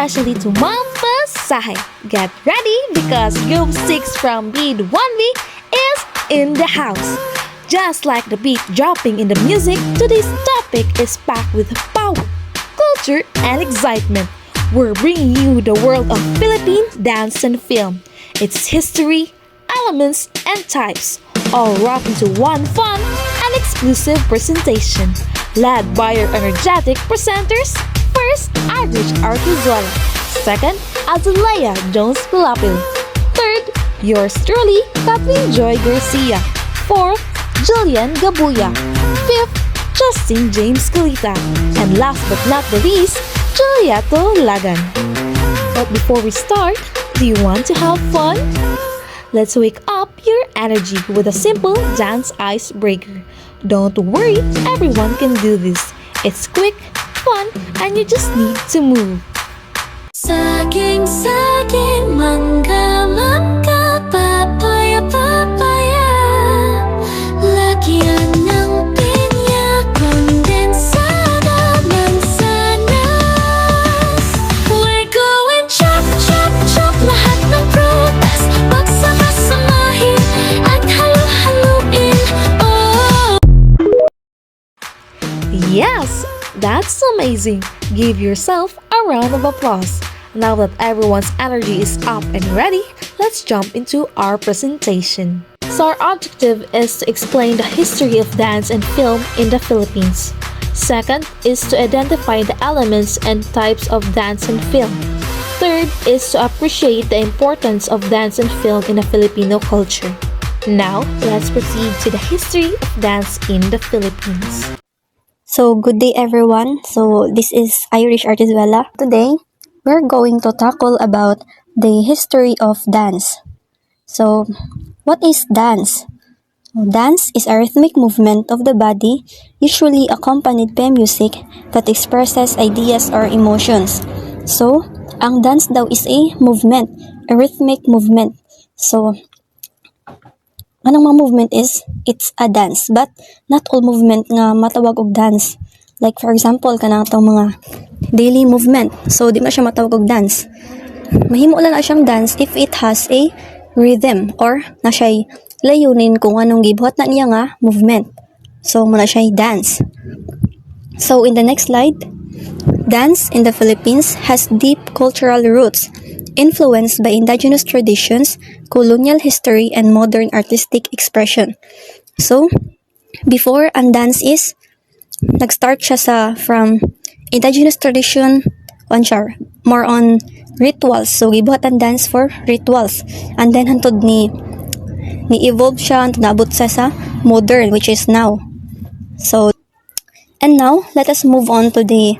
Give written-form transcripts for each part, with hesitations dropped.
especially to Mamba Sahe. Get ready because Group 6 from BEED 1V is in the house. Just like the beat dropping in the music, today's topic is packed with power, culture, and excitement. We're bringing you the world of Philippine dance and film, its history, elements, and types, all wrapped into one fun and exclusive presentation. Led by your energetic presenters, first, Adrish Arquizuela. Second, Azalea Jones Pilapil. Third, yours truly, Kathleen Joy Garcia. Fourth, Julian Gabuya. Fifth, Justin James Calita. And last but not the least, Julieto Lagan. But before we start, do you want to have fun? Let's wake up your energy with a simple dance icebreaker. Don't worry, everyone can do this. It's quick, fun, and you just need to move. Saging, mangga, papaya, papaya. Lagyan ng pinya, kondensada, mansanas. We're going chop, chop, chop, lahat ng prutas. Pagsama-samahin at halo-haluin. Oh! Yes, that's amazing. Give yourself a round of applause. Now that everyone's energy is up and ready, let's jump into our presentation. So our objective is to explain the history of dance and film in the Philippines. Second is to identify the elements and types of dance and film. Third is to appreciate the importance of dance and film in the Filipino culture. Now, let's proceed to the history of dance in the Philippines. So, good day everyone. So, this is Irish Artizuela. Today, we're going to tackle about the history of dance. So, what is dance? Dance is a rhythmic movement of the body, usually accompanied by music that expresses ideas or emotions. So, ang dance daw is a movement, a rhythmic movement. So, anong mga movement is, it's a dance, but not all movement nga matawag og dance. Like for example, kanang itong mga daily movement. So, di man siya matawag og dance. Mahimo lang na siyang dance if it has a rhythm or na siya'y layunin kung anong gibuhat na niya nga movement. So, muna siya'y dance. So, in the next slide, dance in the Philippines has deep cultural roots influenced by indigenous traditions, colonial history, and modern artistic expression. So, before, ang dance is, nag-start siya from indigenous tradition, more on rituals. So, gibuhat ang dance for rituals. And then, hantod ni-evolve siya, hantod naabot sa modern, which is now. So, and now, let us move on to the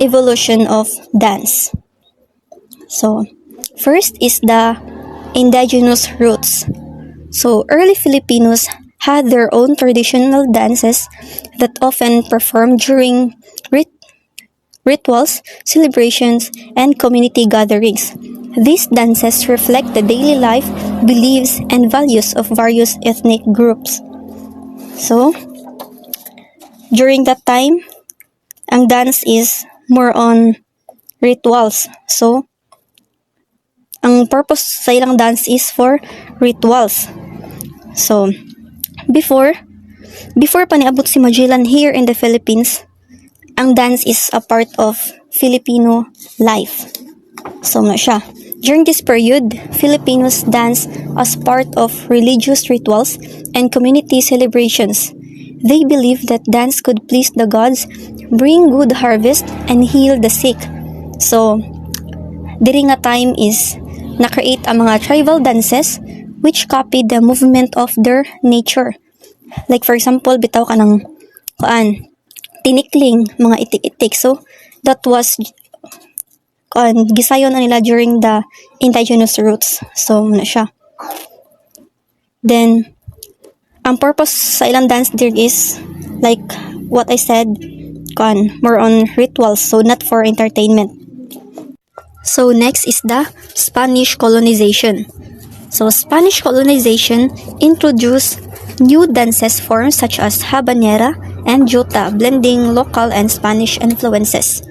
evolution of dance. So, first is the indigenous roots. So, early Filipinos had their own traditional dances that often performed during rituals, celebrations, and community gatherings. These dances reflect the daily life, beliefs, and values of various ethnic groups. So, during that time, ang dance is more on rituals. So, ang purpose sa ilang dance is for rituals. So, before pa niabot si Magellan here in the Philippines, ang dance is a part of Filipino life. So, na siya. During this period, Filipinos dance as part of religious rituals and community celebrations. They believe that dance could please the gods, bring good harvest, and heal the sick. So, diri nga time is na-create ang mga tribal dances which copied the movement of their nature. Like for example, bitaw ka ng tinikling, mga itik-itik. So, that was gisayon na nila during the indigenous roots. So, muna siya. Then, ang purpose sa ilang dance there is, like what I said, more on rituals, so not for entertainment. So, next is the Spanish colonization. So, Spanish colonization introduced new dances forms such as habanera and jota, blending local and Spanish influences.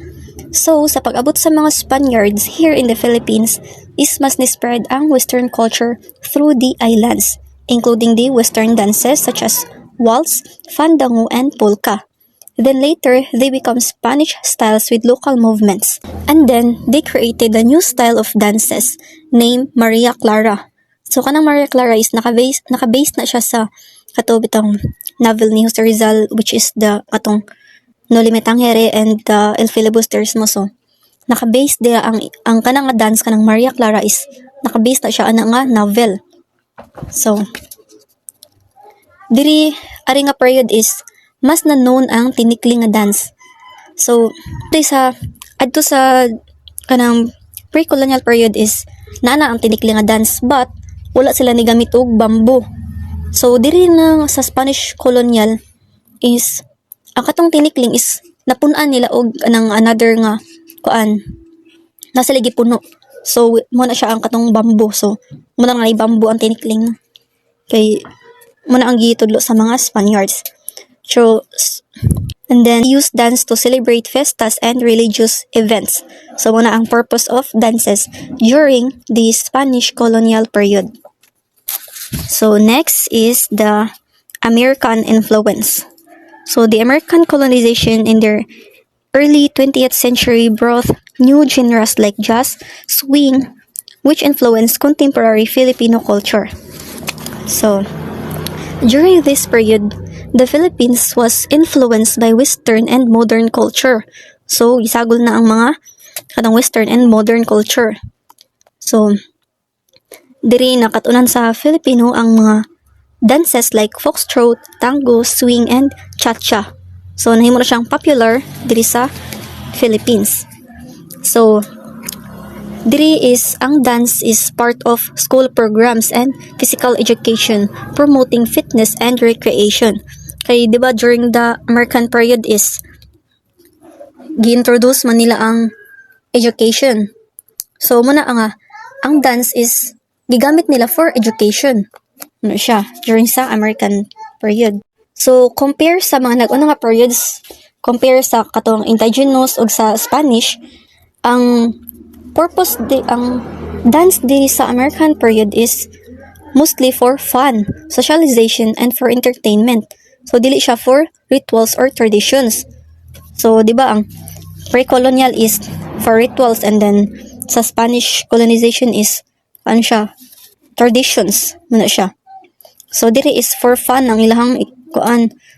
So, sa pag-abot sa mga Spaniards here in the Philippines, is mas ni-spread ang Western culture through the islands, including the Western dances such as waltz, fandango, and polka. Then later, they become Spanish styles with local movements. And then, they created a new style of dances named Maria Clara. So, kanang Maria Clara is naka-base na siya sa katubitang novel ni Jose Rizal, which is the katong No Limit Tangere and the El Filibusters mo. So, naka-base dia ang kanang nga dance kanang Maria Clara is naka-base na siya ana nga novel. So, diri ari nga period is mas na known ang tinikling nga dance. So, adto sa kanang pre-colonial period is nana ang tinikling nga dance but wala sila ni gamit og bamboo. So, diri na sa Spanish colonial is ang katong tinikling is napunan nila og anang another nga kuan nasa ligi puno. So, mo na siya ang katong bamboo. So, mo na nga bamboo ang tinikling. Kay mo na ang gitudlo sa mga Spaniards. So, and then use dance to celebrate festas and religious events. So, mo na ang purpose of dances during the Spanish colonial period. So, next is the American influence. So, the American colonization in their early 20th century brought new genres like jazz, swing, which influenced contemporary Filipino culture. So, during this period, the Philippines was influenced by Western and modern culture. So, isagol na ang mga kanang Western and modern culture. So, diri nakatunan sa Filipino ang mga dances like foxtrot, tango, swing, and cha-cha. So, nahimo na siyang popular diri sa Philippines. So, diri is ang dance is part of school programs and physical education, promoting fitness and recreation. Kay di ba during the American period is gi-introduce man nila ang education. So muna ang dance is gigamit nila for education. Ano siya during sa American period. So compare sa mga nag-una nga periods, compare sa katong indigenous ug sa Spanish, ang dance diri sa American period is mostly for fun, socialization, and for entertainment. So, dili siya for rituals or traditions. So, di ba, ang pre-colonial is for rituals and then sa Spanish colonization is, traditions. Muna siya. So, diri is for fun ang ilahang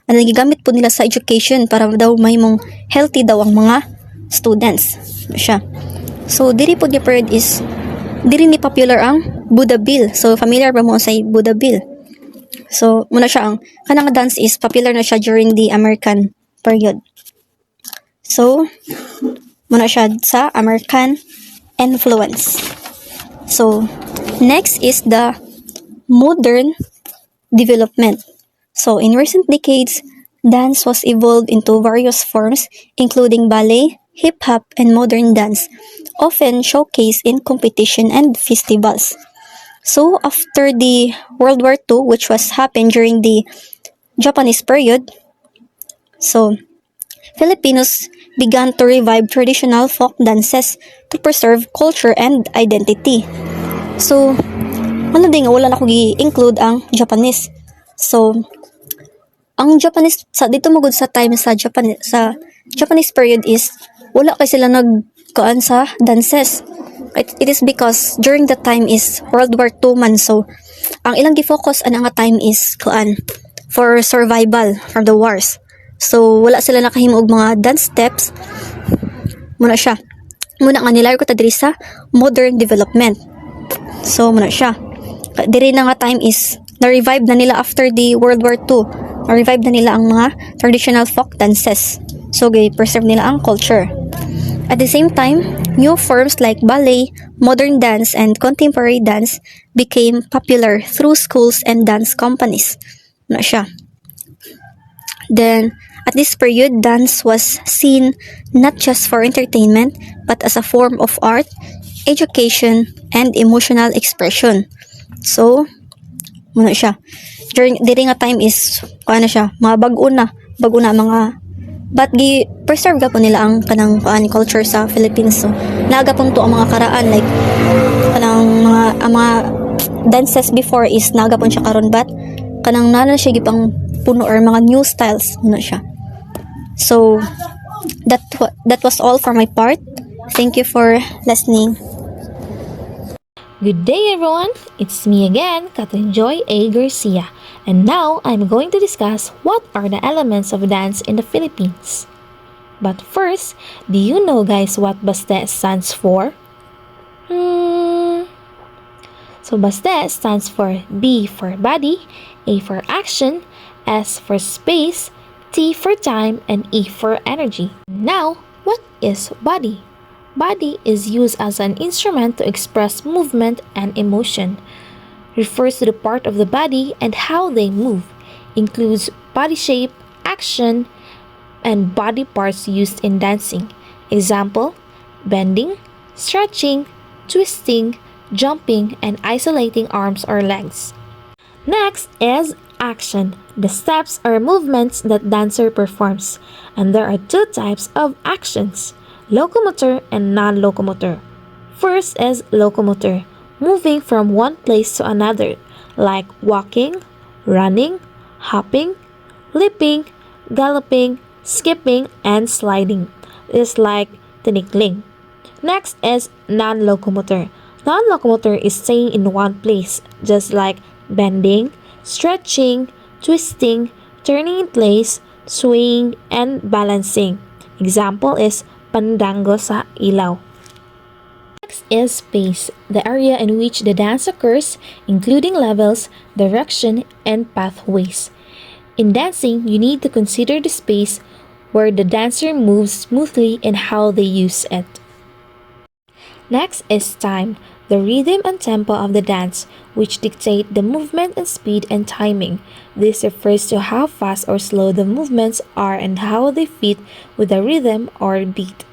nagigamit po nila sa education para daw may mong healthy daw ang mga students. Muna siya. So, diri po the period is, diri ni popular ang Buddha Bill. So, familiar ba mo sa Buddha Bill? So, muna siya ang kanang dance is popular na siya during the American period. So, muna siya sa American influence. So, next is the modern development. So, in recent decades, dance was evolved into various forms including ballet, hip-hop, and modern dance, often showcased in competition and festivals. So, after the World War II, which was happened during the Japanese period, so, Filipinos began to revive traditional folk dances to preserve culture and identity. So, wala na ko i-include ang Japanese. So, ang Japanese, dito magod sa time sa Japanese period is, wala kay sila nagkaan sa dances. It is because during the time is World War II man, so ang ilang gi-focus nga time is for survival from the wars. So wala sila nakahimo og mga dance steps. Muna nga nilayo ko ta diri sa modern development. So muna siya. Diri na nga time is na-revive na nila after the World War II. Na-revive na nila ang mga traditional folk dances. So gi-preserve nila ang culture. At the same time, new forms like ballet, modern dance, and contemporary dance became popular through schools and dance companies. Na siya. Then, at this period, dance was seen not just for entertainment, but as a form of art, education, and emotional expression. So, muna siya. Diri nga time is, mga bago na mga But preserve gapon nila ang kanang culture sa Philippines. So nagapon to ang mga karaan like kanang mga dances before is nagapon siya karon, but kanang nana siya gipang puno or mga new styles na siya. So that was all for my part. Thank you for listening. Good day, everyone. It's me again, Catherine Joy A. Garcia. And now I'm going to discuss what are the elements of dance in the Philippines. But first, do you know, guys, what BASTE stands for? So BASTE stands for B for body, A for action, S for space, T for time, and E for energy. Now, what is body? Body is used as an instrument to express movement and emotion. Refers to the part of the body and how they move. Includes body shape, action, and body parts used in dancing. Example, bending, stretching, twisting, jumping, and isolating arms or legs. Next is action, the steps or movements that dancer performs. And there are two types of actions, locomotor and non-locomotor. First is locomotor, moving from one place to another, like walking, running, hopping, leaping, galloping, skipping, and sliding. It's like tinikling. Next is non-locomotor. Non-locomotor is staying in one place, just like bending, stretching, twisting, turning in place, swaying, and balancing. Example is pandango sa ilaw. Next is space, the area in which the dance occurs, including levels, direction, and pathways. In dancing, you need to consider the space where the dancer moves smoothly and how they use it. Next is time, the rhythm and tempo of the dance, which dictate the movement and speed and timing. This refers to how fast or slow the movements are and how they fit with the rhythm or beat.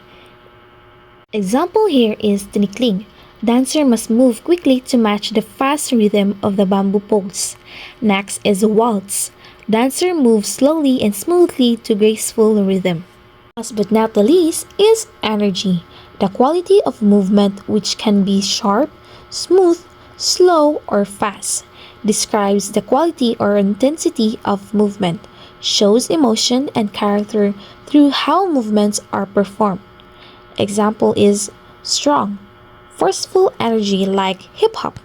Example here is tinikling. Dancer must move quickly to match the fast rhythm of the bamboo poles. Next is waltz. Dancer moves slowly and smoothly to graceful rhythm. Last but not the least is energy, the quality of movement which can be sharp, smooth, slow, or fast. Describes the quality or intensity of movement, shows emotion and character through how movements are performed. Example is strong, forceful energy like hip-hop.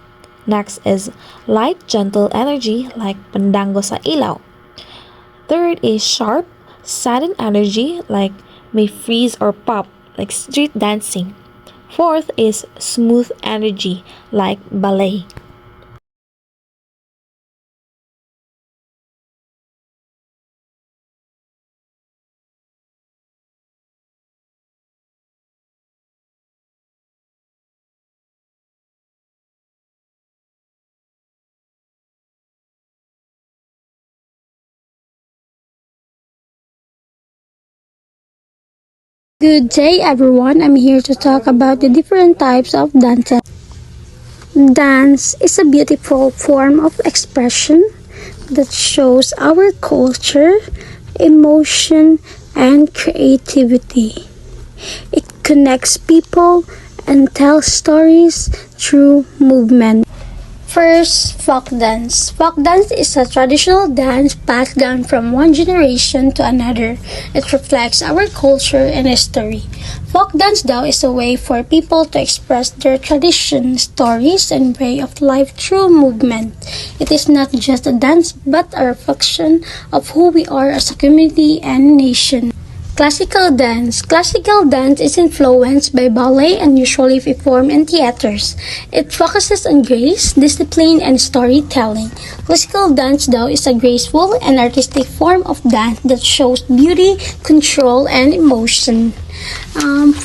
Next is light, gentle energy like pandango sa ilaw. Third is sharp, sudden energy like may freeze or pop like street dancing. Fourth is smooth energy like ballet. Good day, everyone. I'm here to talk about the different types of dances. Dance is a beautiful form of expression that shows our culture, emotion, and creativity. It connects people and tells stories through movement. First, folk dance. Folk dance is a traditional dance passed down from one generation to another. It reflects our culture and history. Folk dance though is a way for people to express their tradition, stories, and way of life through movement. It is not just a dance but a reflection of who we are as a community and nation. Classical dance. Classical dance is influenced by ballet and usually performed in theaters. It focuses on grace, discipline, and storytelling. Classical dance, though, is a graceful and artistic form of dance that shows beauty, control, and emotion.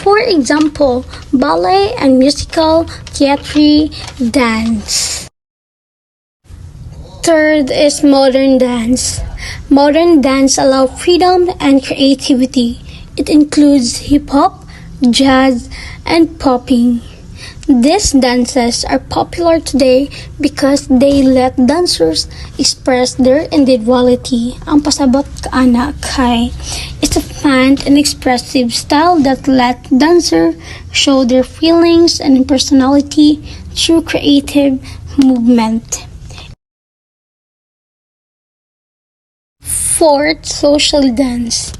For example, ballet and musical theatre dance. Third is modern dance. Modern dance allows freedom and creativity. It includes hip-hop, jazz, and popping. These dances are popular today because they let dancers express their individuality. Ang pasabot kaana kay it's a fun and expressive style that let dancers show their feelings and personality through creative movement. Fourth, social dance.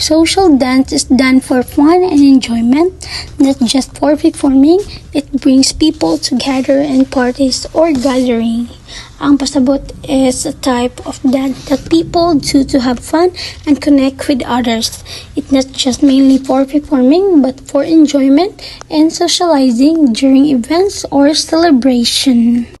Social dance is done for fun and enjoyment, not just for performing. It brings people together in parties or gathering. Ang pasabot is a type of dance that people do to have fun and connect with others. It's not just mainly for performing, but for enjoyment and socializing during events or celebration.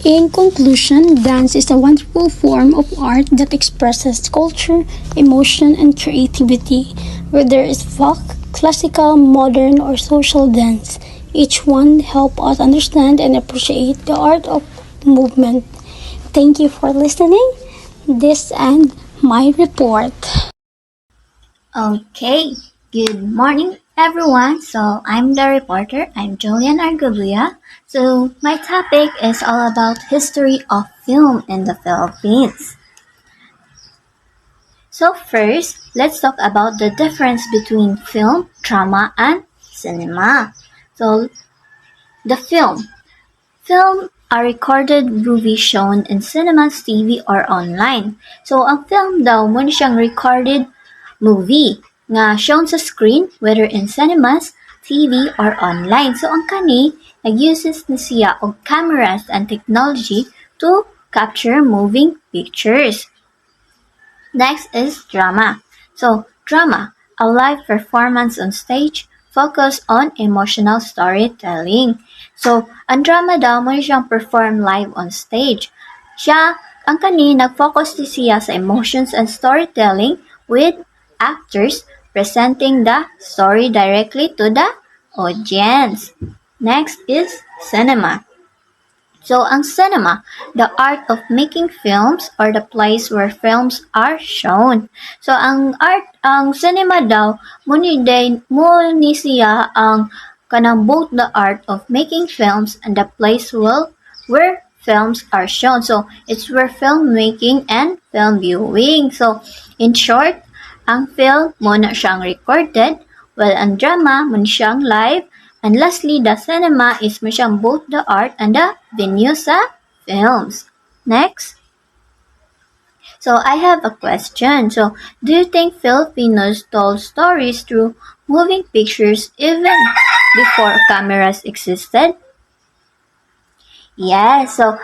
In conclusion, dance is a wonderful form of art that expresses culture, emotion, and creativity. Whether it's folk, classical, modern, or social dance, each one help us understand and appreciate the art of movement. Thank you for listening. This ends my report. Okay, good morning everyone. So I'm the reporter. I'm Julian Argubia. So my topic is all about history of film in the Philippines. So first, let's talk about the difference between film, drama, and cinema. So the film. Film are recorded movie shown in cinemas, TV, or online. So ang film daw muna siyang recorded movie nga shown sa screen whether in cinemas, TV, or online. So ang kani nag-uses na siya og cameras and technology to capture moving pictures. Next is drama. So drama, a live performance on stage focus on emotional storytelling. So ang drama daw mo siyang perform live on stage. Siya, ang kani nag-focus siya sa emotions and storytelling with actors presenting the story directly to the audience. Next is cinema. So ang cinema, the art of making films or the place where films are shown. So ang cinema daw mo ni siya ang kanang both the art of making films and the place where films are shown. So it's where filmmaking and film viewing. So in short, ang film mo na siyang recorded, while ang drama mo siyang live, and lastly, the cinema is mo siyang both the art and the venue sa films. Next. So I have a question. So do you think Filipinos told stories through moving pictures even before cameras existed? Yes, so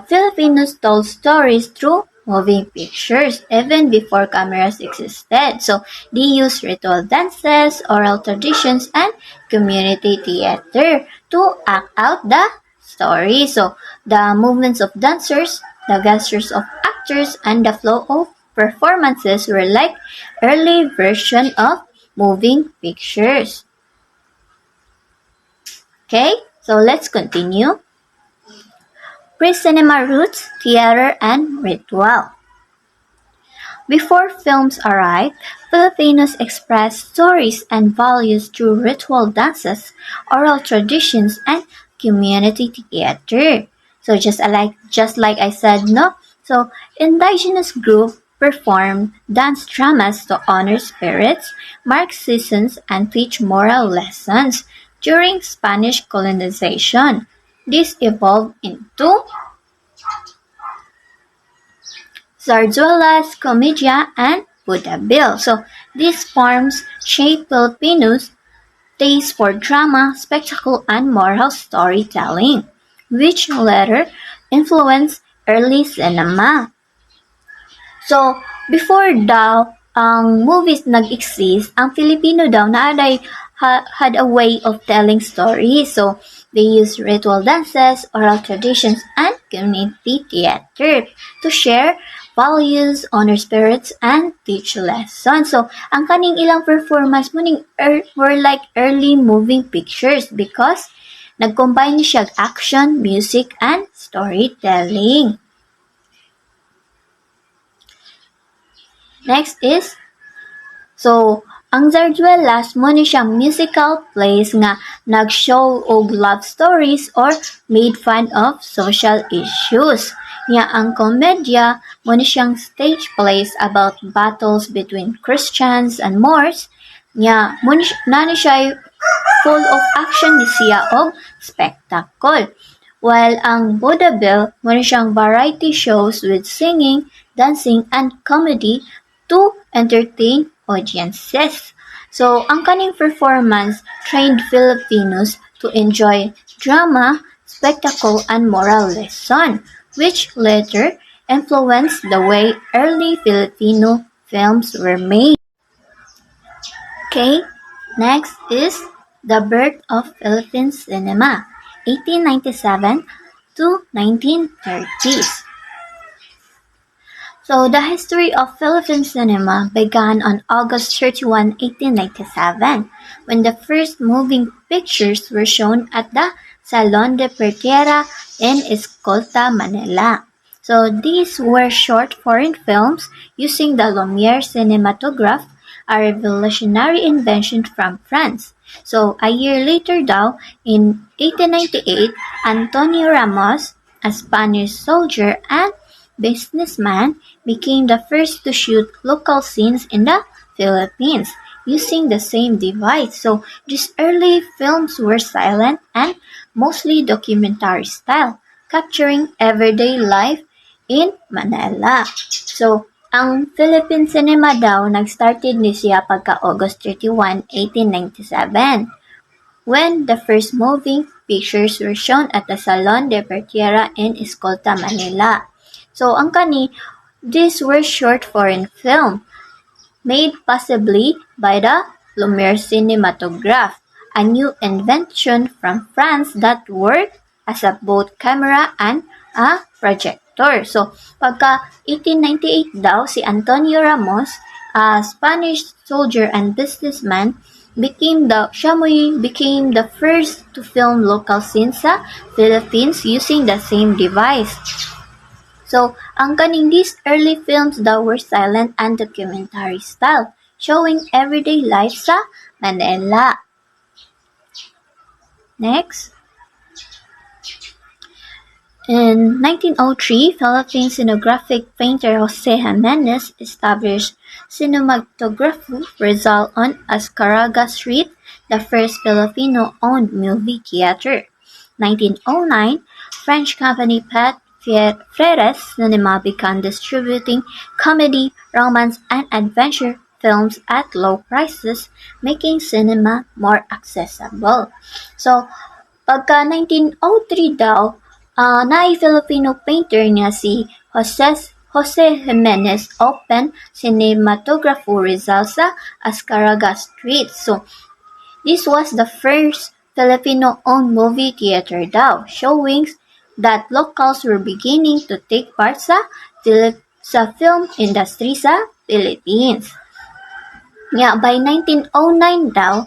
Filipinos told stories through moving pictures even before cameras existed. So they used ritual dances, oral traditions, and community theater to act out the story. So the movements of dancers, the gestures of actors, and the flow of performances were like early version of moving pictures. Okay, so let's continue. Pre-cinema roots, theater, and ritual. Before films arrived, Filipinos expressed stories and values through ritual dances, oral traditions, and community theater. So just like I said, no. So indigenous group performed dance dramas to honor spirits, mark seasons, and teach moral lessons. During Spanish colonization, this evolved into zarzuelas, comedia, and vaudeville. So these forms shape Filipinos' taste for drama, spectacle, and moral storytelling, which later influenced early cinema. So, before daw ang movies nag-exist, ang Filipino daw had a way of telling stories. So, they use ritual dances, oral traditions, and community theater to share values, honor spirits, and teach lessons. So, ang kaning ilang performance mo were like early moving pictures because nag-combine siya action, music, and storytelling. Next is, so Ang Zarzuelas mo ni siyang musical plays nga nag-show og love stories or made fun of social issues. Nya ang komedya mo ni siyang stage plays about battles between Christians and Moors. Nya mo ni siya full of action ni siya og spectacle. While ang vaudeville mo ni siyang variety shows with singing, dancing, and comedy to entertain audiences. So, ang kaning performance trained Filipinos to enjoy drama, spectacle, and moral lesson, which later influenced the way early Filipino films were made. Okay, next is the birth of Philippine cinema, 1897 to 1930s. So, the history of Philippine cinema began on August 31, 1897, when the first moving pictures were shown at the Salon de Pertiera in Escolta, Manila. So, these were short foreign films using the Lumiere cinematograph, a revolutionary invention from France. So, a year later daw, in 1898, Antonio Ramos, a Spanish soldier and businessman, became the first to shoot local scenes in the Philippines using the same device. So these early films were silent and mostly documentary style, capturing everyday life in Manila. So ang Philippine cinema daw nag-started ni siya pagka August 31, 1897, when the first moving pictures were shown at the Salon de Pertiera in Escolta, Manila. So, ang kani, these were short foreign film, made possibly by the Lumiere cinematograph, a new invention from France that worked as a both camera and a projector. So, pagka 1898 daw, si Antonio Ramos, a Spanish soldier and businessman, became the first to film local scenes sa Philippines using the same device. So, ang kaning these early films daw were silent and documentary style, showing everyday life sa Manila. Next. In 1903, Philippine scenographic painter Jose Jimenez established Cinematography Rizal on Azcaraga Street, the first Filipino-owned movie theater. 1909, French company Pat Freres Cinema began distributing comedy, romance, and adventure films at low prices, making cinema more accessible. So, pagka 1903 daw, naay Filipino painter nga si Jose Jimenez open Cinematography Rizal sa Azcaraga Street. So, this was the first Filipino-owned movie theater daw, showing that locals were beginning to take part sa film industry sa Philippines. Yeah, by 1909 daw,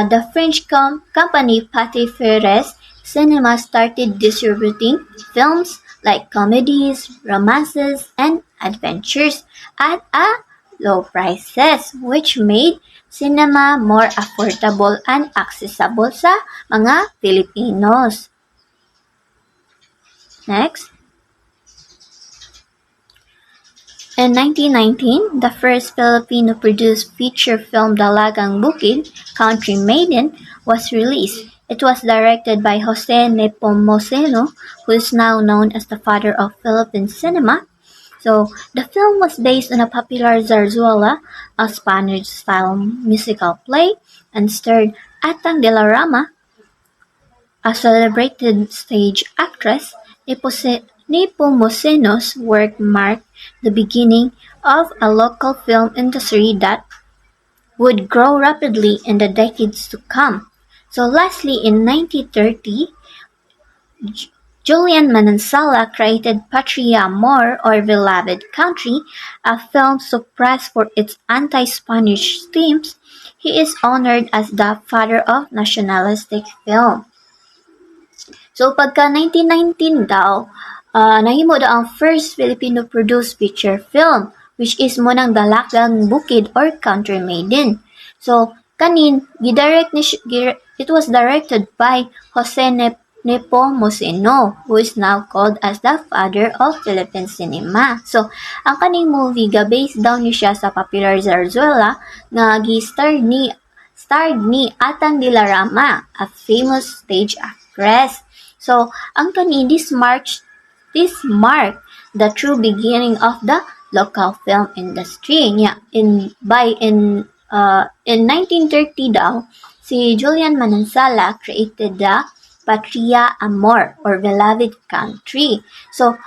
the French company Pathé Frères Cinema started distributing films like comedies, romances, and adventures at a low prices, which made cinema more affordable and accessible sa mga Filipinos. Next. In 1919, the first Filipino-produced feature film Dalagang Bukid, Country Maiden, was released. It was directed by Jose Nepomuceno, who is now known as the father of Philippine cinema. So, the film was based on a popular zarzuela, a Spanish-style musical play, and starred Atang de la Rama, a celebrated stage actress. Nepomuceno's work marked the beginning of a local film industry that would grow rapidly in the decades to come. So lastly, in 1930, Julian Manansala created Patria Amor, or Beloved Country, a film suppressed for its anti-Spanish themes. He is honored as the father of nationalistic film. So pagka 1919 daw, nahimo daw ang first Filipino-produced feature film, which is munang Dalagang Bukid or Country Maiden. So, kanin, it was directed by Jose Nepomuceno, who is now called as the father of Philippine cinema. So, ang kaning movie, ga-based down ni siya sa popular Zarzuela nga starred ni Atan de la Rama, a famous stage actress. So, ang kani, this marked the true beginning of the local film industry. Yeah, in 1930 daw, si Julian Manansala created the Patria Amor or Beloved Country. So,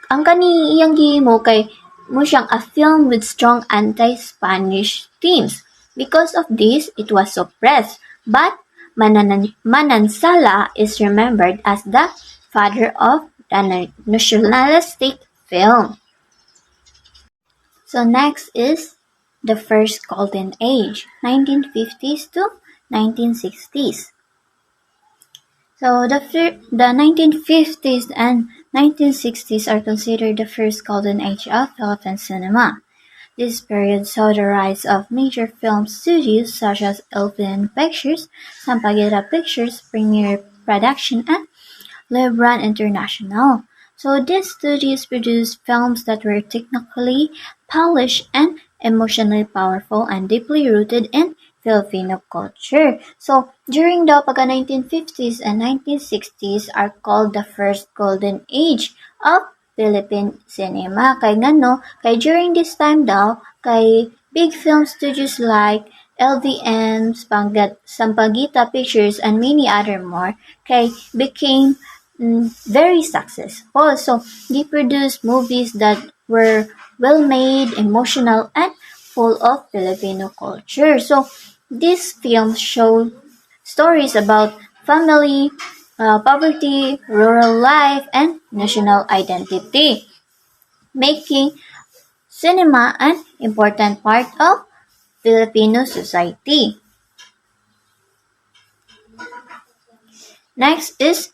ang kani iyang gihimo kay mo siyang a film with strong anti-Spanish themes. Because of this, it was suppressed. But Manansala is remembered as the father of the nationalistic film. So next is the first golden age, 1950s to 1960s. So the 1950s and 1960s are considered the first golden age of Philippine cinema. This period saw the rise of major film studios such as Elvin Pictures, Sampaguita Pictures, Premiere Production, and Lebron International. So these studios produced films that were technically polished and emotionally powerful and deeply rooted in Filipino culture. So during the pagka 1950s and 1960s are called the first golden age of Philippine cinema. Kay ngano, kay during this time daw, kay big film studios like LVM, Sampaguita Pictures, and many other more, kay became very successful. So they produced movies that were well made, emotional, and full of Filipino culture. So these films show stories about family, poverty, rural life, and national identity, making cinema an important part of Filipino society. Next is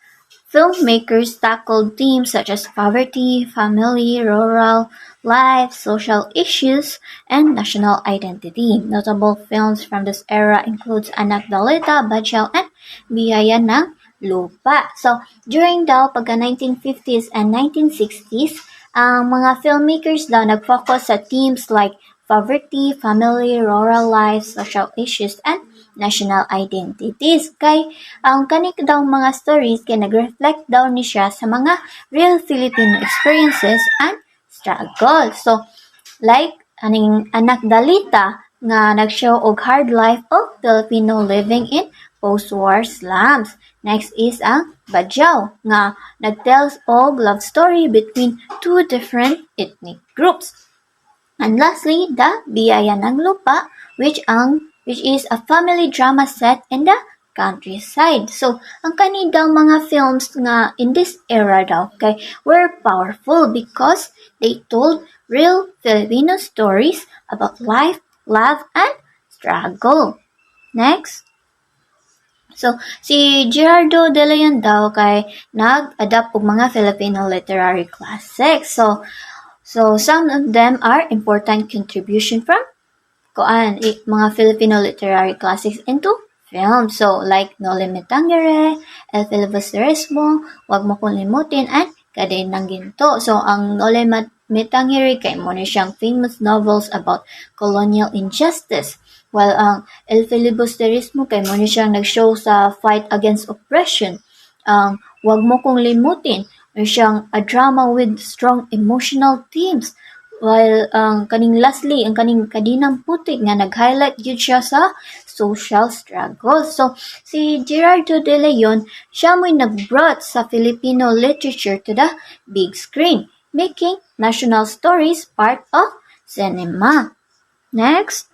filmmakers tackled themes such as poverty, family, rural life, social issues, and national identity. Notable films from this era includes Anak Dalita, Badyaw, and Biyaya ng Lupa. So, during daw pagka 1950s and 1960s, ang mga filmmakers daw nag-focus sa themes like poverty, family, rural life, social issues, and national identities. Kay ang kanik daw mga stories kay nag-reflect daw ni siya sa mga real Filipino experiences and struggle. So, like aning Anak Dalita nga nag-show og hard life of Filipino living in post-war slums. Next is ang Badyaw nga nagtells og love story between two different ethnic groups. And lastly, the Biyaya ng Lupa, which is a family drama set in the countryside. So, ang kani daw mga films nga in this era daw were powerful because they told real Filipino stories about life, love, and struggle. Next. So, si Gerardo de Leon daw nag-adapt og mga Filipino literary classics. So some of them are important contribution from mga Filipino literary classics into film. So like Noli Me Tangere, El Filibusterismo, Wag Mo Kong Limutin, and Kaday ng Ginto. So ang Noli Me Tangere kay mo ni siyang famous novels about colonial injustice. While ang El Filibusterismo kay mo ni siyang nag-show sa fight against oppression. Ang Wag Mo Kong Limutin ay siyang a drama with strong emotional themes. While ang lastly, ang kaning Kadinang Putik nga nag-highlight yun siya sa social struggle. So, si Gerardo de Leon, siya mo'y nag-brought sa Filipino literature to the big screen, making national stories part of cinema. Next.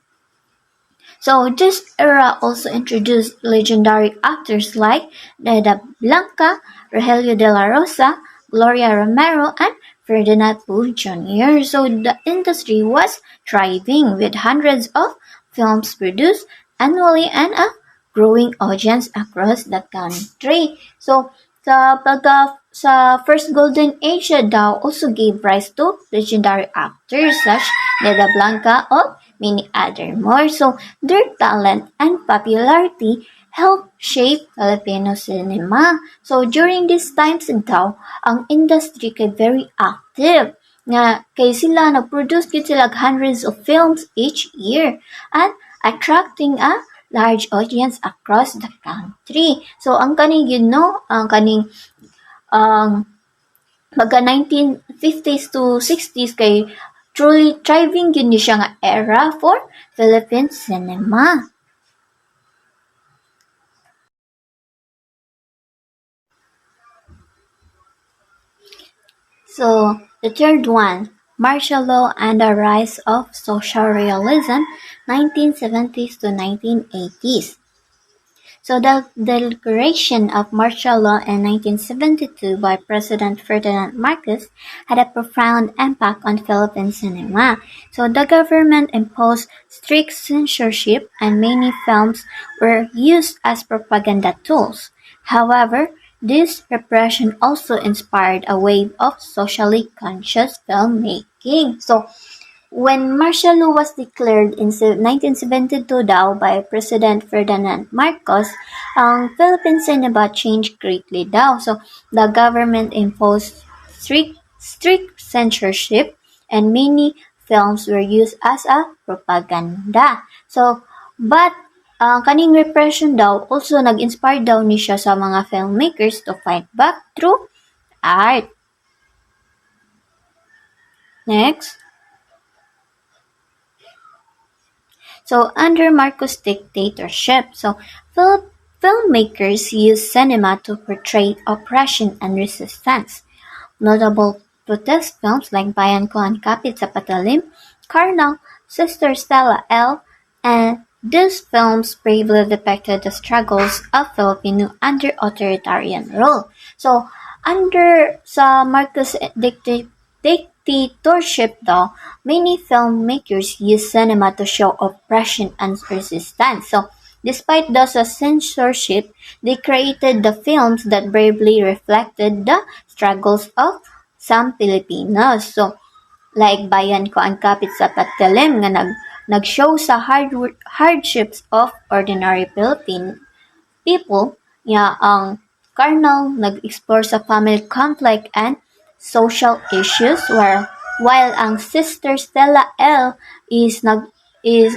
So, this era also introduced legendary actors like Neda Blanca, Rogelio de la Rosa, Gloria Romero, and Ferdinand Poe Jr. So, the industry was thriving with hundreds of films produced annually and a growing audience across the country. So, sa first golden age daw also gave rise to legendary actors such Neda Blanca of many other more. So their talent and popularity helped shape Filipino cinema. So during these times daw, ang industry kay very active. Nga kay sila nag-produce gid sila hundreds of films each year and attracting a large audience across the country. So ang kaning ang kaning mga 1950s to 60s kay truly thriving yun ni siya nga era for Philippine cinema. So, the third one, martial law and the rise of social realism, 1970s to 1980s. So the declaration of martial law in 1972 by President Ferdinand Marcos had a profound impact on Philippine cinema. So the government imposed strict censorship and many films were used as propaganda tools. However, this repression also inspired a wave of socially conscious filmmaking. So when martial law was declared in 1972 daw by President Ferdinand Marcos, ang Philippine cinema changed greatly daw. So, the government imposed strict censorship and many films were used as a propaganda. So, but ang kaning repression daw also nag-inspire daw ni siya sa mga filmmakers to fight back through art. Next. So under Marcos' dictatorship, filmmakers used cinema to portray oppression and resistance. Notable protest films like Bayan Ko and Kapit sa Patalim, Karnal, Sister Stella L, and these films bravely depicted the struggles of Filipino under authoritarian rule. So, under sa Marcos dictatorship daw, many filmmakers use cinema to show oppression and resistance. So, despite the censorship, they created the films that bravely reflected the struggles of some Filipinos. So, like Bayan Ko ang Kapit sa Patalim nga nag-show sa hardships of ordinary Philippine people, ang Karnal nag-explore sa family conflict and social issues while ang Sister Stella L is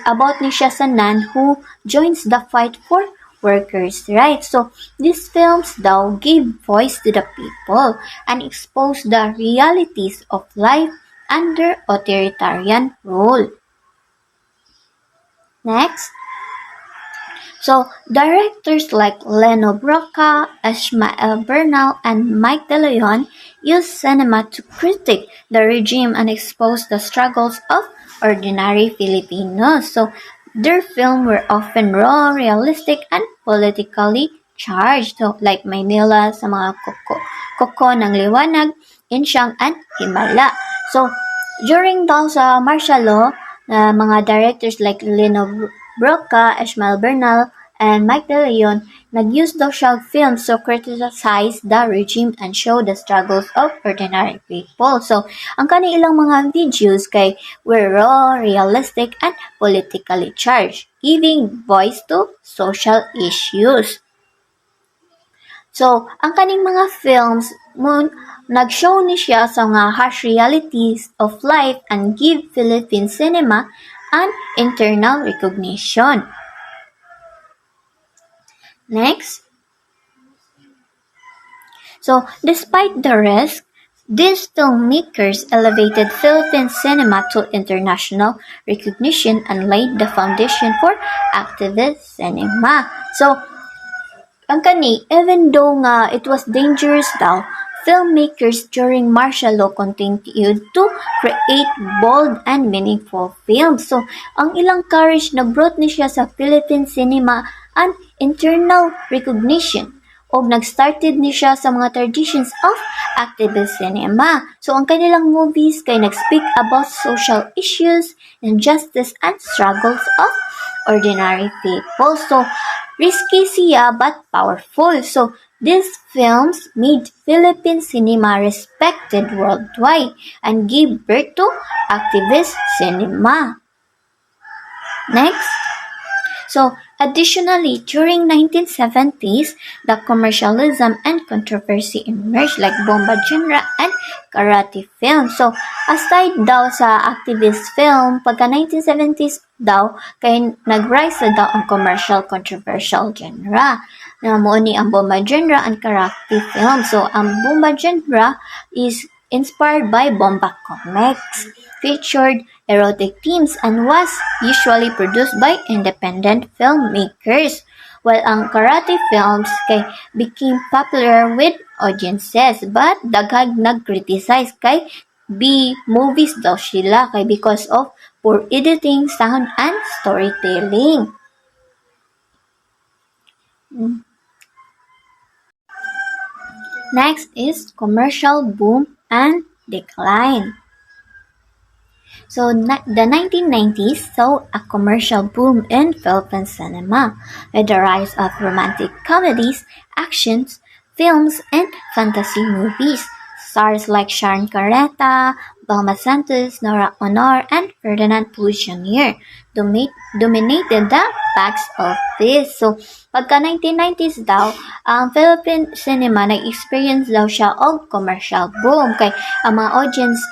about ni siya sa nun who joins the fight for workers' rights. So these films daw gave voice to the people and exposed the realities of life under authoritarian rule. Next. So, directors like Leno Broca, Ishmael Bernal, and Mike De Leon used cinema to critique the regime and expose the struggles of ordinary Filipinos. So, their films were often raw, realistic, and politically charged. So, like Maynila sa mga Koko ng Liwanag, Insyang, and Himala. So, during daw sa martial law, mga directors like Leno Broca, Ishmael Bernal, and Mike De Leon nag-use daw siya films to criticize the regime and show the struggles of ordinary people. So, ang kanilang mga videos kay were raw, realistic, and politically charged, giving voice to social issues. So, ang kaning mga films nag-show ni siya sa mga harsh realities of life and give Philippine cinema an internal recognition. Next. So, despite the risk, these filmmakers elevated Philippine cinema to international recognition and laid the foundation for activist cinema. So, ang even though nga it was dangerous daw, filmmakers during martial law continued to create bold and meaningful films. So, ang ilang courage nag-brought ni siya sa Philippine cinema an internal recognition o nag-started ni siya sa mga traditions of activist cinema. So, ang kanilang movies kay nag-speak about social issues, injustice, and struggles of ordinary people. So, risky siya but powerful. So, these films made Philippine cinema respected worldwide and gave birth to activist cinema. Next, so additionally, during 1970s, the commercialism and controversy emerged like bomba genre and karate film. So aside daw sa activist film, pagka 1970s daw, kay nag-rise na daw ang commercial controversial genre. Na mo ni ang bomba genre and karate film. So ang bomba genre is inspired by bomba comics, featured erotic themes and was usually produced by independent filmmakers. While ang karate films kay became popular with audiences but daghang nag-criticize kay B-movies daw sila kay because of poor editing, sound, and storytelling. Next is commercial boom and decline. So the 1990s saw a commercial boom in Philippine cinema with the rise of romantic comedies, actions, films, and fantasy movies. Stars like Sharon Carreta, Balma Santos, Nora Honor, and Ferdinand Cruz Jr. dominated the box office. So, pagka 1990s daw, ang Philippine cinema nag-experience daw siya og commercial boom kay ang mga audience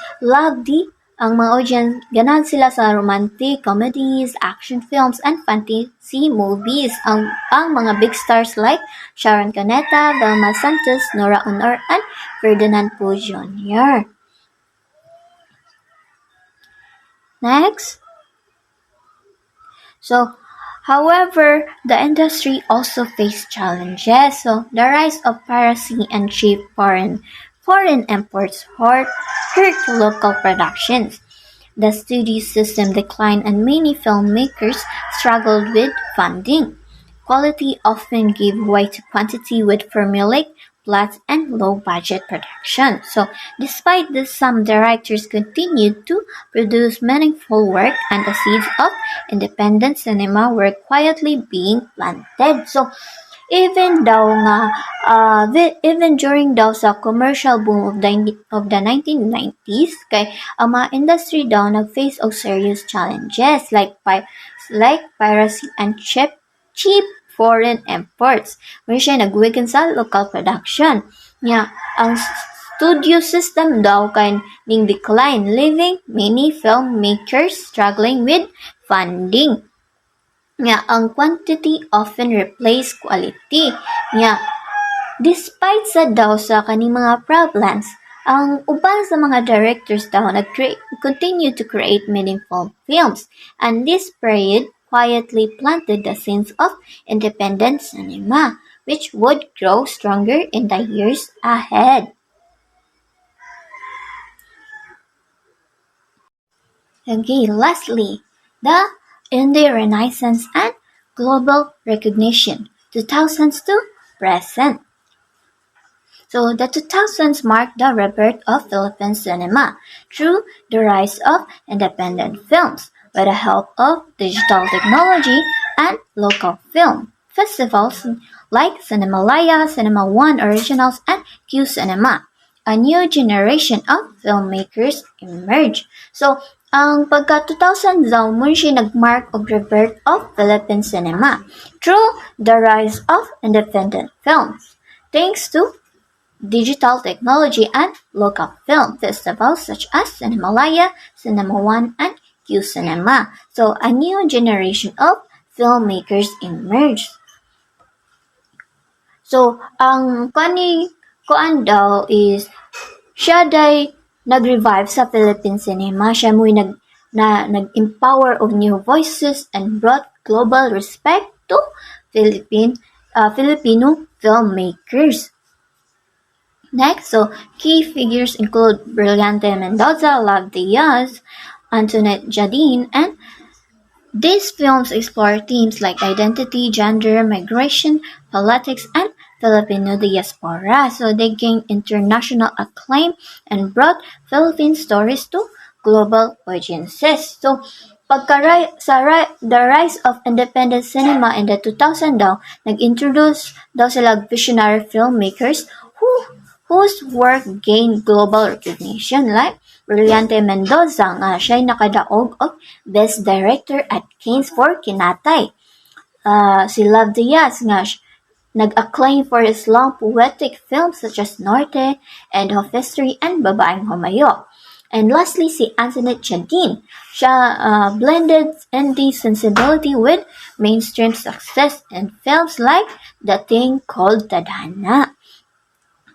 ganahan sila sa romantic comedies, action films, and fantasy movies. Ang mga big stars like Sharon Cuneta, Velma Santos, Nora Honor, and Ferdinand Cruz Jr. Next. So, however, the industry also faced challenges. So, the rise of piracy and cheap foreign imports hurt local productions. The studio system declined and many filmmakers struggled with funding. Quality often gave way to quantity with formulaic plots and low-budget production. So, despite this, some directors continued to produce meaningful work and the seeds of independent cinema were quietly being planted. So, even during daw sa commercial boom of the 1990s, kay ang mga industry daw nag-face og serious challenges like piracy and cheap foreign imports. Where siya nagweaken sa local production. Ang studio system daw kay ning decline, leaving many filmmakers struggling with funding. Ang quantity often replace quality. Despite sa daw sa kaning mga problems, ang uban sa mga directors daw continue to create meaningful films, and this period quietly planted the seeds of independent cinema, which would grow stronger in the years ahead. Okay, lastly, the Indie Renaissance and global recognition, 2000s to present. So the 2000s marked the rebirth of Philippine cinema through the rise of independent films with the help of digital technology and local film festivals like Cinemalaya, Cinema One Originals, and Q Cinema. A new generation of filmmakers emerged. So, ang pagka-2000 daw mo siya nagmark og rebirth of Philippine cinema through the rise of independent films, thanks to digital technology and local film festivals such as Cinemalaya, Cinema One, and Q Cinema. So, a new generation of filmmakers emerged. So, ang kuan daw is siya day nag-revive sa Philippine cinema. Siya mo'y nag-empower of new voices and brought global respect to Filipino filmmakers. Next, so key figures include Brillante Mendoza, Love Diaz, Antoinette Jardine, and these films explore themes like identity, gender, migration, politics, and Filipino diaspora. So they gained international acclaim and brought Philippine stories to global audiences. So the rise of independent cinema in the 2000 daw, nag-introduce daw sila visionary filmmakers whose work gained global recognition like Brillante Mendoza nga siya'y nakadaog og Best Director at Cannes for Kinatay. Si Love Diaz nga nag-acclaim for his long poetic films such as Norte, End of History, and Babaeng Humayo. And lastly, si Antoinette Chadin. Siya blended indie sensibility with mainstream success in films like The Thing Called Tadhana.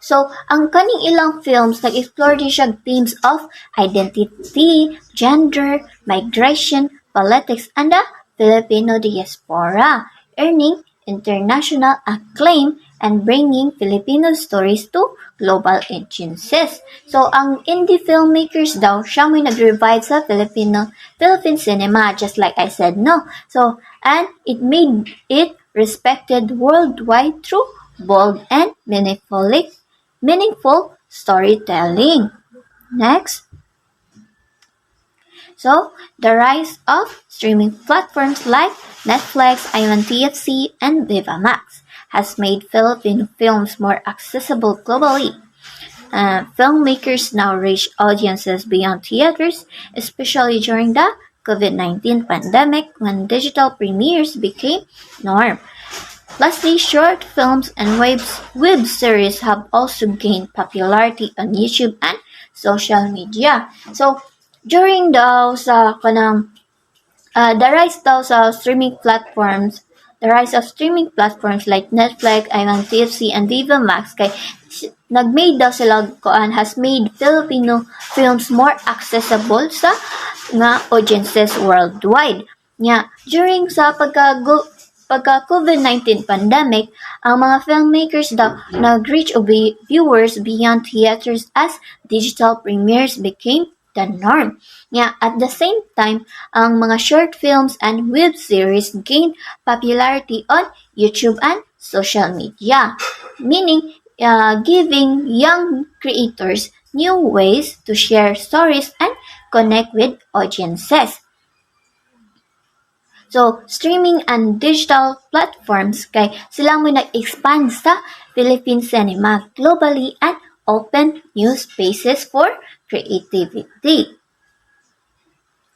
So, ang kaning ilang films, nag-explore din siya themes of identity, gender, migration, politics, and the Filipino diaspora, earning international acclaim and bringing Filipino stories to global audiences. So, ang indie filmmakers daw, siya may nag-revive sa Philippine cinema, just like I said, no? So, and it made it respected worldwide through bold and meaningful storytelling. Next. So, the rise of streaming platforms like Netflix, IMAN-TFC, and Viva Max has made Filipino films more accessible globally. Filmmakers now reach audiences beyond theaters, especially during the COVID-19 pandemic when digital premieres became norm. Lastly, short films and web series have also gained popularity on YouTube and social media. So, during those the rise daw sa streaming platforms, the rise of streaming platforms like Netflix, IMAN-TFC, and Viva Max kay nag-made daw sila has made Filipino films more accessible sa nga audiences worldwide. During sa pagka-COVID-19 pandemic, ang mga filmmakers daw nag-reach viewers beyond theaters as digital premieres became the norm. At the same time, ang mga short films and web series gained popularity on YouTube and social media, meaning giving young creators new ways to share stories and connect with audiences. So, streaming and digital platforms kay sila mo nag-expand sa Philippine cinema globally and open new spaces for creativity.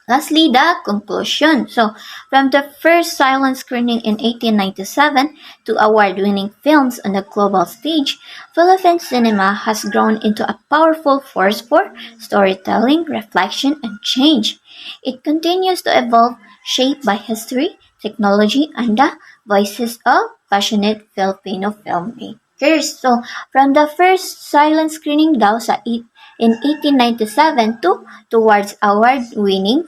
Lastly, the conclusion. So, from the first silent screening in 1897 to award-winning films on the global stage, Philippine cinema has grown into a powerful force for storytelling, reflection, and change. It continues to evolve, shaped by history, technology, and the voices of passionate Filipino filmmakers. So, from the first silent screening daw in 1897 towards award-winning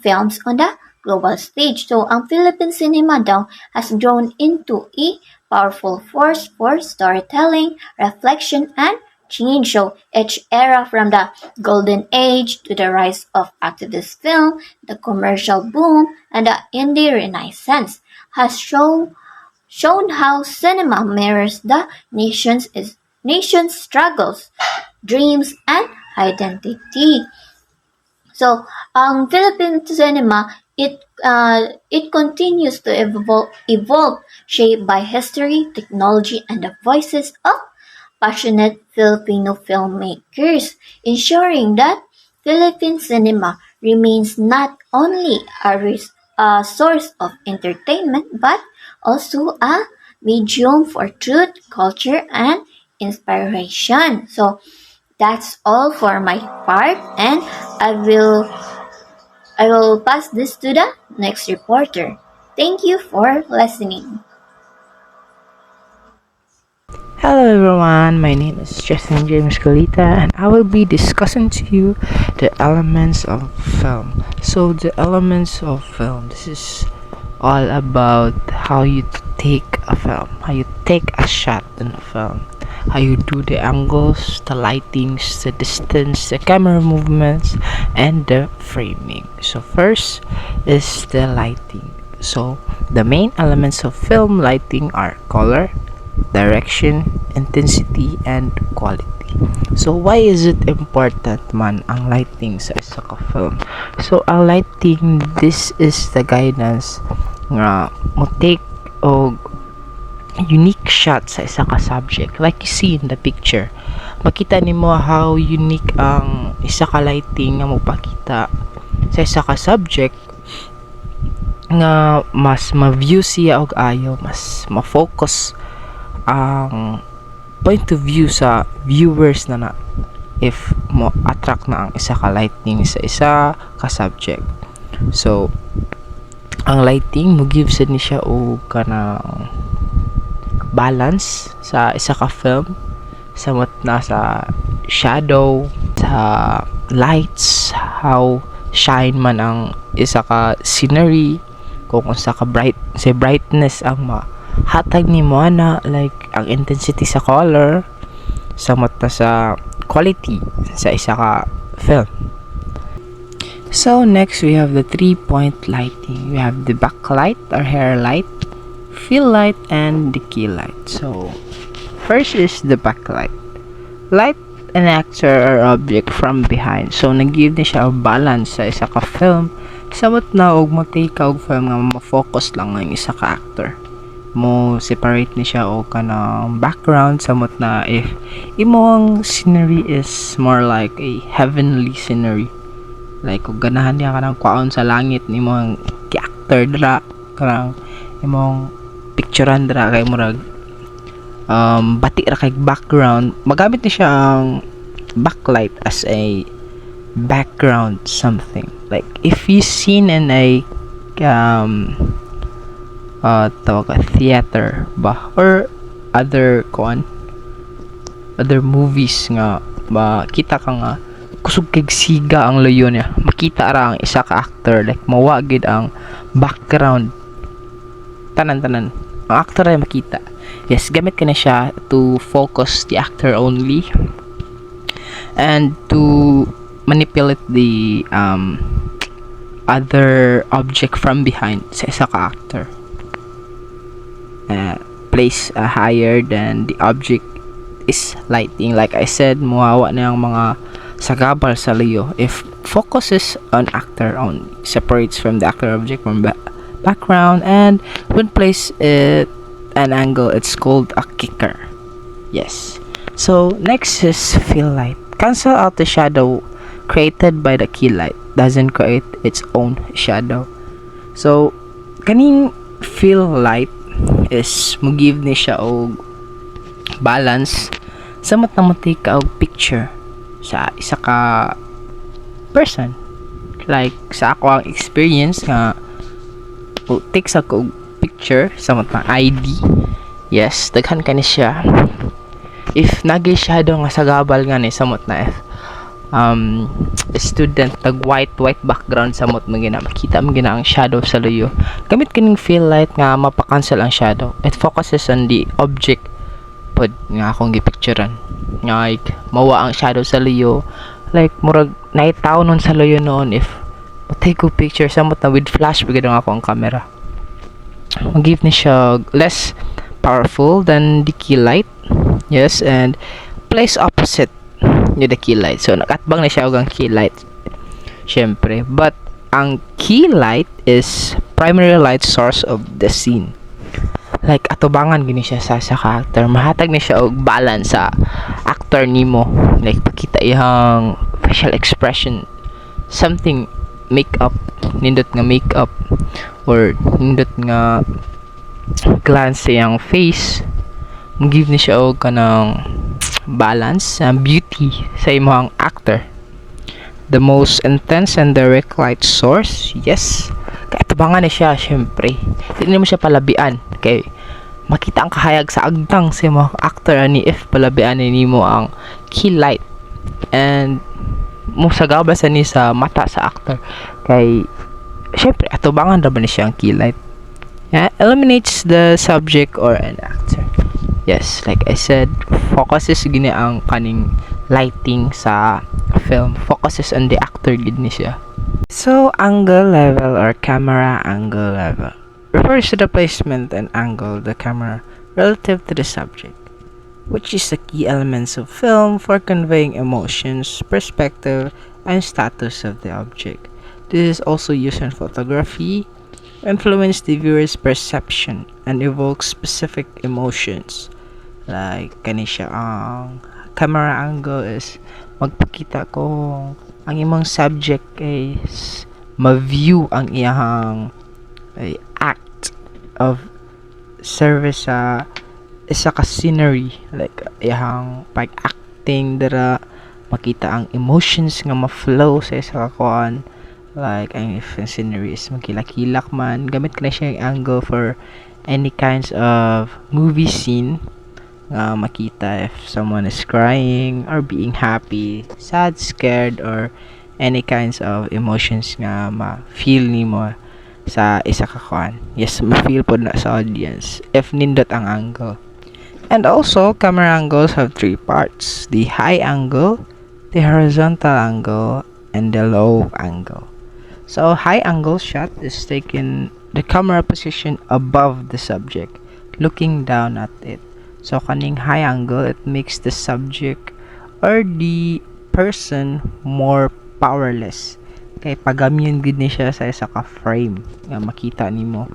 films on the global stage. So, ang Philippine cinema daw has grown into a powerful force for storytelling, reflection, and change. So, each era from the golden age to the rise of activist film, the commercial boom, and the indie renaissance has shown how cinema mirrors the nation's struggles, dreams, and identity. So, ang Philippine cinema, it continues to evolve, shaped by history, technology, and the voices of passionate Filipino filmmakers, ensuring that Philippine cinema remains not only a source of entertainment but also a medium for truth, culture, and inspiration. So that's all for my part, and I will pass this to the next reporter. Thank you for listening. Hello everyone, my name is Justin James Colita and I will be discussing to you the elements of film. So the elements of film, this is all about how you take a film, how you take a shot in a film, how you do the angles, the lightings, the distance, the camera movements, and the framing. So first is the lighting. So the main elements of film lighting are color, direction, intensity, and quality. So why is it important man ang lighting sa isa ka film? So ang lighting, this is the guidance nga mo take og unique shot sa isa ka subject. Like you see in the picture, makita nimo how unique ang isa ka lighting nga mopakita sa isa ka subject nga mas ma-view siya og ayo, mas ma-focus ang point of view sa viewers na if mo attract na ang isa ka lighting sa isa ka subject. So ang lighting mo give sa ni siya og kanang balance sa isa ka film, samot na sa shadow, sa lights, how shine man ang isa ka scenery, kung unsa ka brightness ang hatag ni mo na, like ang intensity sa color, samot na sa quality sa isa ka film. So next we have the 3-point lighting. We have the backlight or hair light, fill light, and the key light. So first is the backlight. Light an actor or object from behind. So nag-give na siya og balance sa isa ka film, samot na og mo-take og film nga ma-focus lang ang isa ka actor. Mo separate ni siya og kanang background, samot na if imong scenery is more like a heavenly scenery, like kung ganahan niya kanang kwaon sa langit ni imong ki-actor dra, kanang imong picturean dra kay murag bati ra kay background, magamit ni siya ang backlight as a background something. Like if you seen in a tawag ka theater ba or other movies nga makita ka nga kusog kay siga ang layo niya, makita ra ang isa ka actor, like mawagid ang background tanan ang actor ay makita. Yes, gamit ka na siya to focus the actor only and to manipulate the other object from behind sa isa ka actor. Place higher than the object is lighting. Like I said, muwawa na yung mga sagabal sa layo if focuses on actor only, separates from the actor object from background, and when place it an angle, it's called a kicker. Yes. So next is fill light. Cancel out the shadow created by the key light, doesn't create its own shadow. So kaning fill light is mo give ni siya og balance, samot na mo take og picture sa isa ka person. Like sa ako ang experience nga take sa ko picture samot na ID. Yes, daghan ka ni siya. If nagay shadow nga sagabal nga ni samot na if student tag white background samot mo gina makita mo gina ang shadow sa layo, gamit kining fill light nga mapa-cancel ang shadow. It focuses on the object pod nga akong gipicturean, nga like mawa ang shadow sa layo, like murag naitaw nun sa layo noon if take ko picture samot na with flash bigod ako ang camera. Mag-give ni siya less powerful than the key light. Yes, and place opposite yung the key light. So nakatbang na siya og ang key light syempre, but ang key light is primary light source of the scene. Like atubangan gini siya sa character, mahatag ni siya og balance sa actor nimo, like pakita iyang facial expression, something makeup, nindot nga makeup or nindot nga glance sa iyang face, give ni siya og kanang balance and beauty sa imong actor. The most intense and direct light source, yes, kaya tabangan na siya syempre, hindi mo siya palabian kay makita ang kahayag sa agtang sa mga actor ani if palabian ni mo ang key light and mo sagabas ni sa mata sa actor kay syempre atubangan ra ba ni siya ang key light. Yeah, eliminates the subject or an actor. Yes, like I said, focuses gini ang kaning lighting sa film, focuses on the actor gid ni siya. So angle level or camera angle level refers to the placement and angle of the camera relative to the subject, which is the key elements of film for conveying emotions, perspective, and status of the object. This is also used in photography, influence the viewer's perception and evoke specific emotions. Like kani siya ang camera angle is magpakita kung ang imong subject is ma-view ang iyang act of service sa isa ka scenery, like iyang pag-acting dira makita ang emotions nga ma-flow sa isa ka kuan, like ang if ang scenery is magkilak-kilak man, gamit ka na siya yung angle for any kinds of movie scene nga makita if someone is crying or being happy, sad, scared, or any kinds of emotions nga ma-feel nimo sa isa ka kuan. Yes, ma-feel po na sa audience if nindot ang angle. And also, camera angles have three parts: the high angle, the horizontal angle, and the low angle. So, high angle shot is taken the camera position above the subject, looking down at it. So, kaning high angle, it makes the subject or the person more powerless. Kay pagamyon gud ni siya sa isa ka frame nga makita nimo.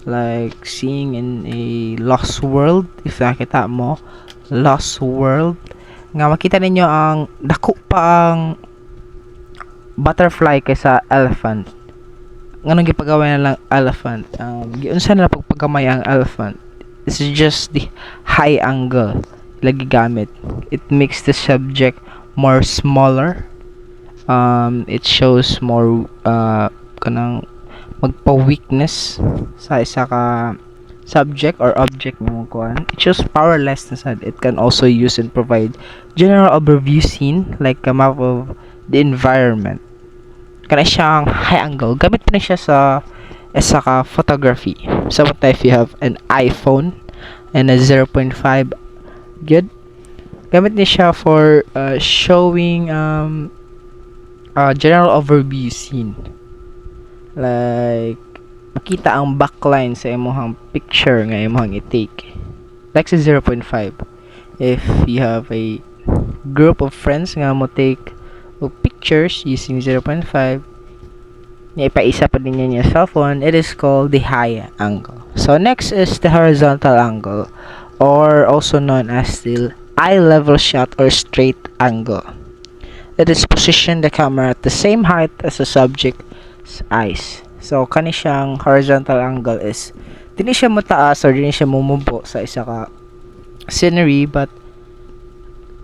Like seeing in a lost world, if nakita mo lost world nga makita ninyo ang dako pa ang butterfly kaysa elephant. Nganong gipagawa na lang elephant? Giunsa na pagpagamay ang elephant? This is just the high angle lagi gamit. It makes the subject more smaller. It shows more kanang magpa-weakness sa isa ka subject or object mo kuan. It shows powerlessness and it can also use and provide general overview scene like a map of the environment. Kana siyang high angle. Gamit pa na siya sa isa ka photography. So what if you have an iPhone and a 0.5, good? Gamit niya siya for showing general overview scene. Like makita ang backline sa imong picture nga imong i-take. Like sa 0.5. If you have a group of friends nga mo take pictures using 0.5, ipaisa pa din niya cellphone, it is called the high angle. So next is the horizontal angle, or also known as the eye level shot or straight angle. It is position the camera at the same height as the subject's eyes. So kani siyang horizontal angle is dili siya mataas or dili siya mumubo sa isa ka scenery, but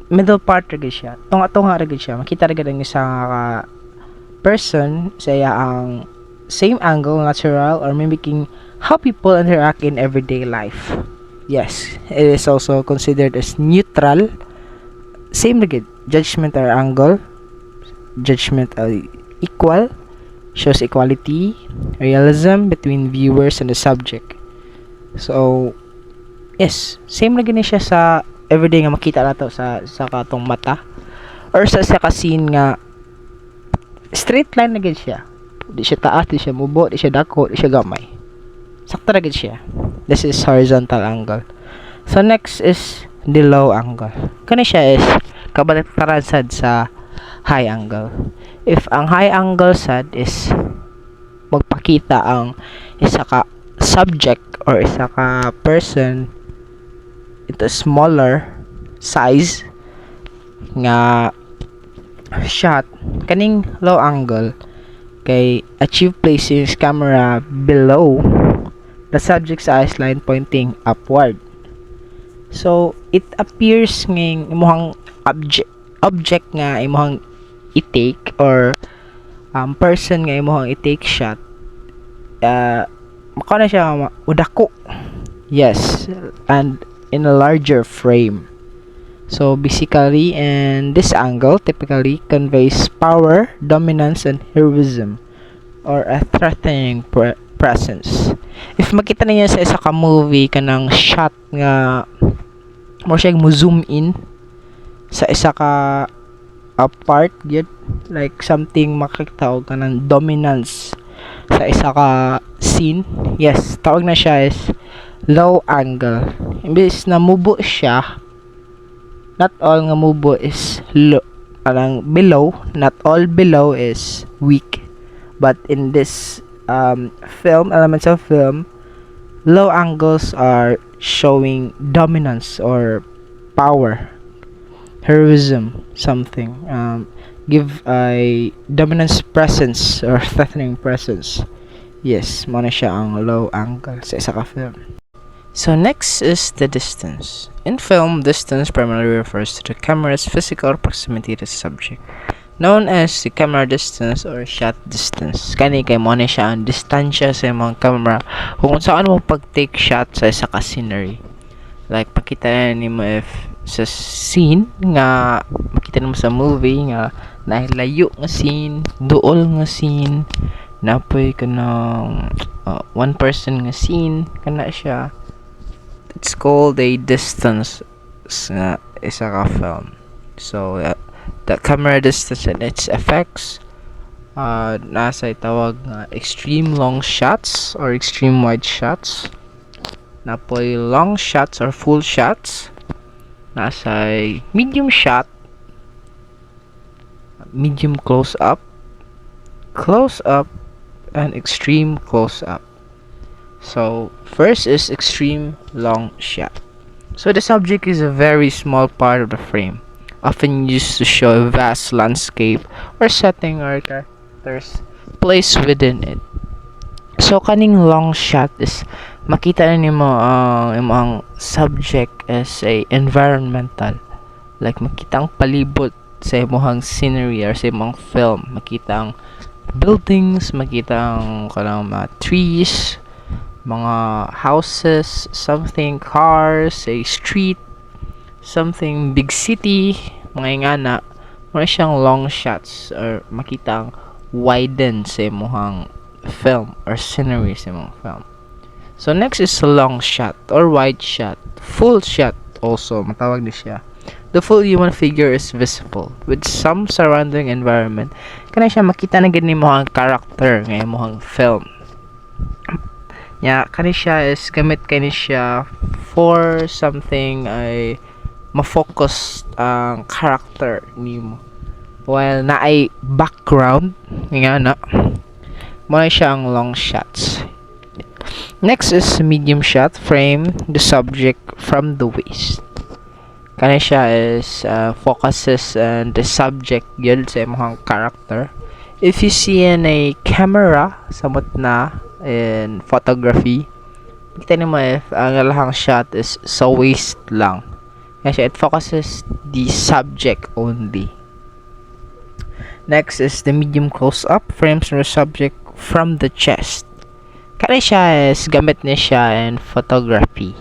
middle part ra siya. Tunga-tunga ra siya. Makita ra ang isa ka person sa ang same angle, natural, or mimicking how people interact in everyday life. Yes, it is also considered as neutral. Same again, judgment or angle. Judgment equal, shows equality, realism between viewers and the subject. So, yes, same na gani siya sa everyday nga makita nato sa katong mata or sa ka scene nga straight line na gid siya. Di siya taas, di siya mubo, di siya dako, di siya gamay. Sakto na gid siya. This is horizontal angle. So next is the low angle. Kani siya is kabaliktaran sad sa high angle. If ang high angle sad is magpakita ang isa ka subject or isa ka person ito smaller size nga shot, kaning low angle kay achieve placing his camera below the subject's eyes line pointing upward. So it appears nging imong object nga imong i-take or person nga imong i-take shot maka na siya udako. Yes, and in a larger frame. So basically, and this angle typically conveys power, dominance, and heroism, or a threatening presence. If makita niyo sa isa ka movie kanang shot nga mo siya mo zoom in sa isa ka part yun, like something makita og kanang dominance sa isa ka scene, yes, tawag na siya is low angle. Imbis na mubo siya, not all nga mubo is low, parang below, not all below is weak, but in this elements of film, low angles are showing dominance or power, heroism, something. Give a dominance presence or threatening presence. Yes, mo na siya ang low angle sa isa ka film. So next is the distance. In film, distance primarily refers to the camera's physical proximity to the subject, known as the camera distance or shot distance. Kani kay mo na siya ang distansya sa imong camera kung saan mo pag-take shot sa isa ka scenery. Like makita na nimo if sa scene nga makita nimo sa movie nga nahilayo nga scene, duol nga scene, napoy kanang one person nga scene kana siya. It's called a distance nga isa ka film. So the camera distance and its effects nasa tawag nga extreme long shots or extreme wide shots, napoy long shots or full shots, nasa medium shot, medium close up, and extreme close up. So first is extreme long shot. So the subject is a very small part of the frame, often used to show a vast landscape or setting or characters placed within it. So kaning long shot is makita na nimo ang imong subject as a environmental, like makita ang palibot sa imong scenery or sa imong film, makita ang buildings, makita ang kanang mga trees, mga houses, something, cars, a street, something, big city, mga ingana. Muna siyang long shots or makita ang widen sa imong film or scenery sa imong film. So next is long shot or wide shot, full shot also matawag ni siya. The full human figure is visible with some surrounding environment. Kana siya makita na gid nimo ang character nga imong film. Kani siya is gamit kani siya for something ay ma-focus ang character nimo. While na ay background nga na mo siya ang long shots. Next is medium shot, frame the subject from the waist. Kani siya is focuses on the subject yun sa imong character. If you see in a camera samot na in photography, kita nimo if ang lahang shot is sa waist lang. Kasi it focuses the subject only. Next is the medium close-up, frames the subject from the chest. Kani siya is gamit niya siya in photography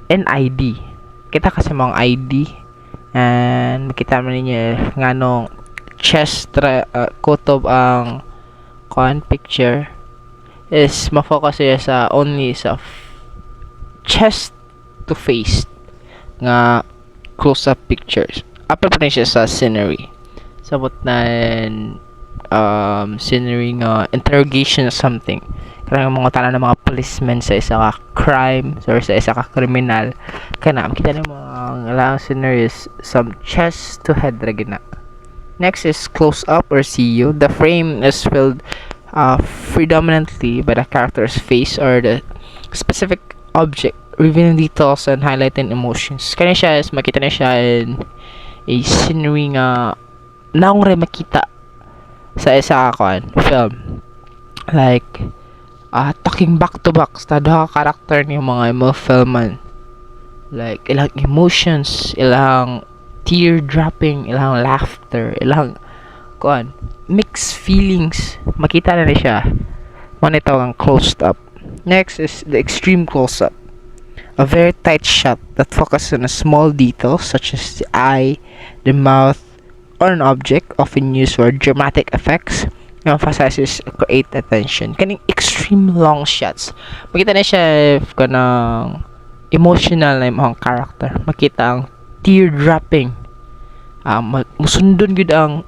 and ID. Kita kasi mga ID and makita mo ninyo nganong chest kutob ang picture is ma-focus siya sa only sa chest to face nga close-up pictures. Upper pa rin siya sa scenery. Sabot na scenery nga interrogation or something. Karang mga tanan ng mga policemen sa isa ka crime or sa isa ka kriminal. Kana makita nimo ang ilang scenery is some chest to head ra gina. Next is close up or CU. The frame is filled predominantly by the character's face or the specific object, revealing details and highlighting emotions. Kani siya is makita na siya in a scenery nga naong rin makita sa isa ka film. Like talking back to back sa duha ka character ni mga filman. Like ilang emotions, ilang tear dropping, ilang laughter, ilang mixed feelings. Makita na siya. Mo ang closed up. Next is the extreme close up. A very tight shot that focuses on a small detail such as the eye, the mouth, or an object, often used for dramatic effects. Emphasizes create attention. Kaning extreme long shots. Makita na siya if kanang emotional na yung character. Makita ang tear dropping. Musundon gud ang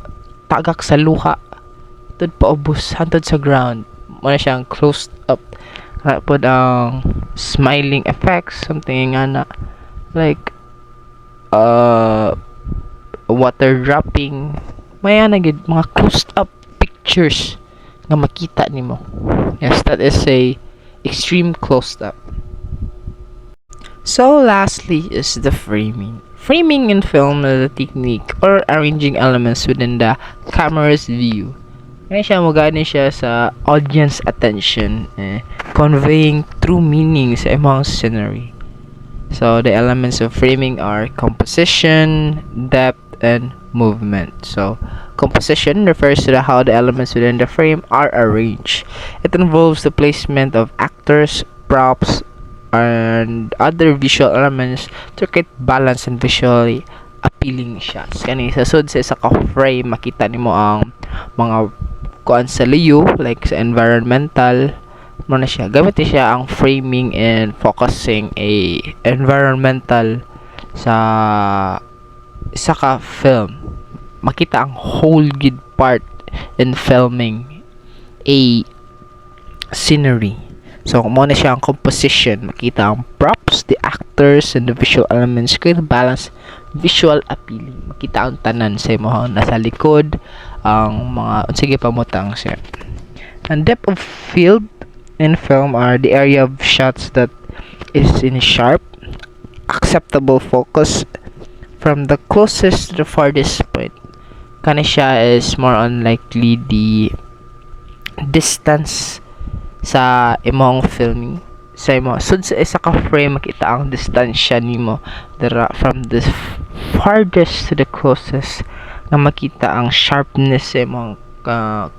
tagak sa luha. Tud paubos hantod sa ground. Muna siyang closed up. Pud ang smiling effects, something nga na like water dropping. Maya na gid mga closed up pictures nga makita nimo. Yes, that is a extreme close up. So lastly is the framing. Framing in film is a technique or arranging elements within the camera's view. Kaya siya magaling siya sa audience attention, conveying true meaning sa imong scenery. So the elements of framing are composition, depth, and movement. So composition refers to how the elements within the frame are arranged. It involves the placement of actors, props, and other visual elements to create balance and visually appealing shots. Kani sa sud sa isa ka frame makita nimo ang mga kuan sa liyo like sa environmental mo na siya. Gamit ni siya ang framing and focusing a environmental sa isa ka film. Makita ang whole good part in filming a scenery. So, mo na siya ang composition. Makita ang props, the actors, and the visual elements. Create balance, visual appealing. Makita ang tanan sa mo nasa likod, ang mga, sige pamutang siya. And depth of field in film are the area of shots that is in sharp, acceptable focus from the closest to the farthest point. Kana siya is more on likely the distance sa imong filming sa imo sud sa isa ka frame makita ang distansya nimo dira from the farthest to the closest nga makita ang sharpness sa imong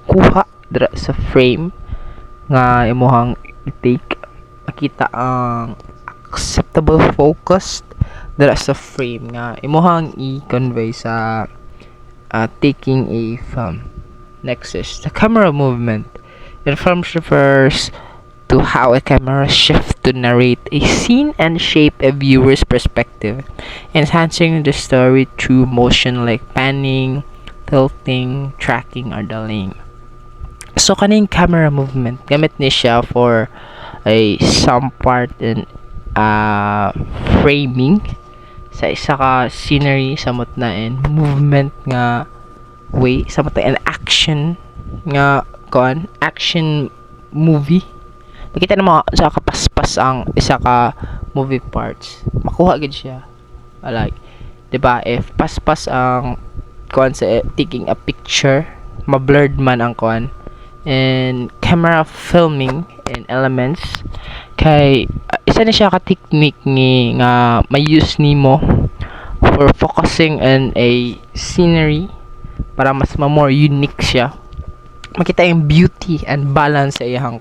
kuha dira sa frame nga imong i-take. Makita ang acceptable focus dira sa frame nga imong i-convey sa taking a film. Next is the camera movement. It refers to how a camera shifts to narrate a scene and shape a viewer's perspective, enhancing the story through motion like panning, tilting, tracking, or delaying. So, kaning camera movement, gamit ni siya for a some part in framing sa isa ka scenery samot na in movement nga way samot na in action nga action movie. Makita na mga sa kapaspas ang isa ka movie parts. Makuha gid siya. Like, 'di ba? If paspas ang sa taking a picture, ma-blurred man ang and camera filming and elements kay isa na siya ka technique ni nga may use nimo for focusing on a scenery para mas more unique siya. Makita yung beauty and balance sa iyang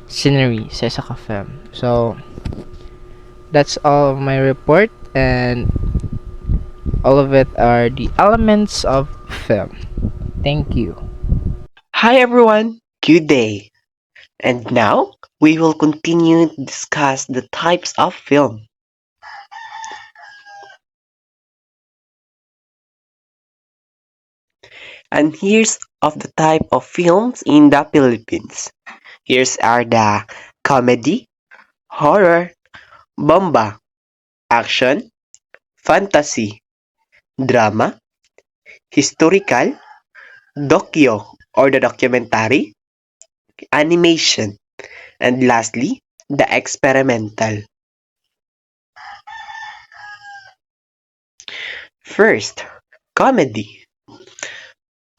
scenery sa isa ka film. So that's all of my report, and all of it are the elements of film. Thank you. Hi everyone, good day. And now we will continue to discuss the types of film. And here's of the type of films in the Philippines. Here's are the comedy, horror, bomba, action, fantasy, drama, historical, docu or the documentary, animation, and lastly, the experimental. First, comedy.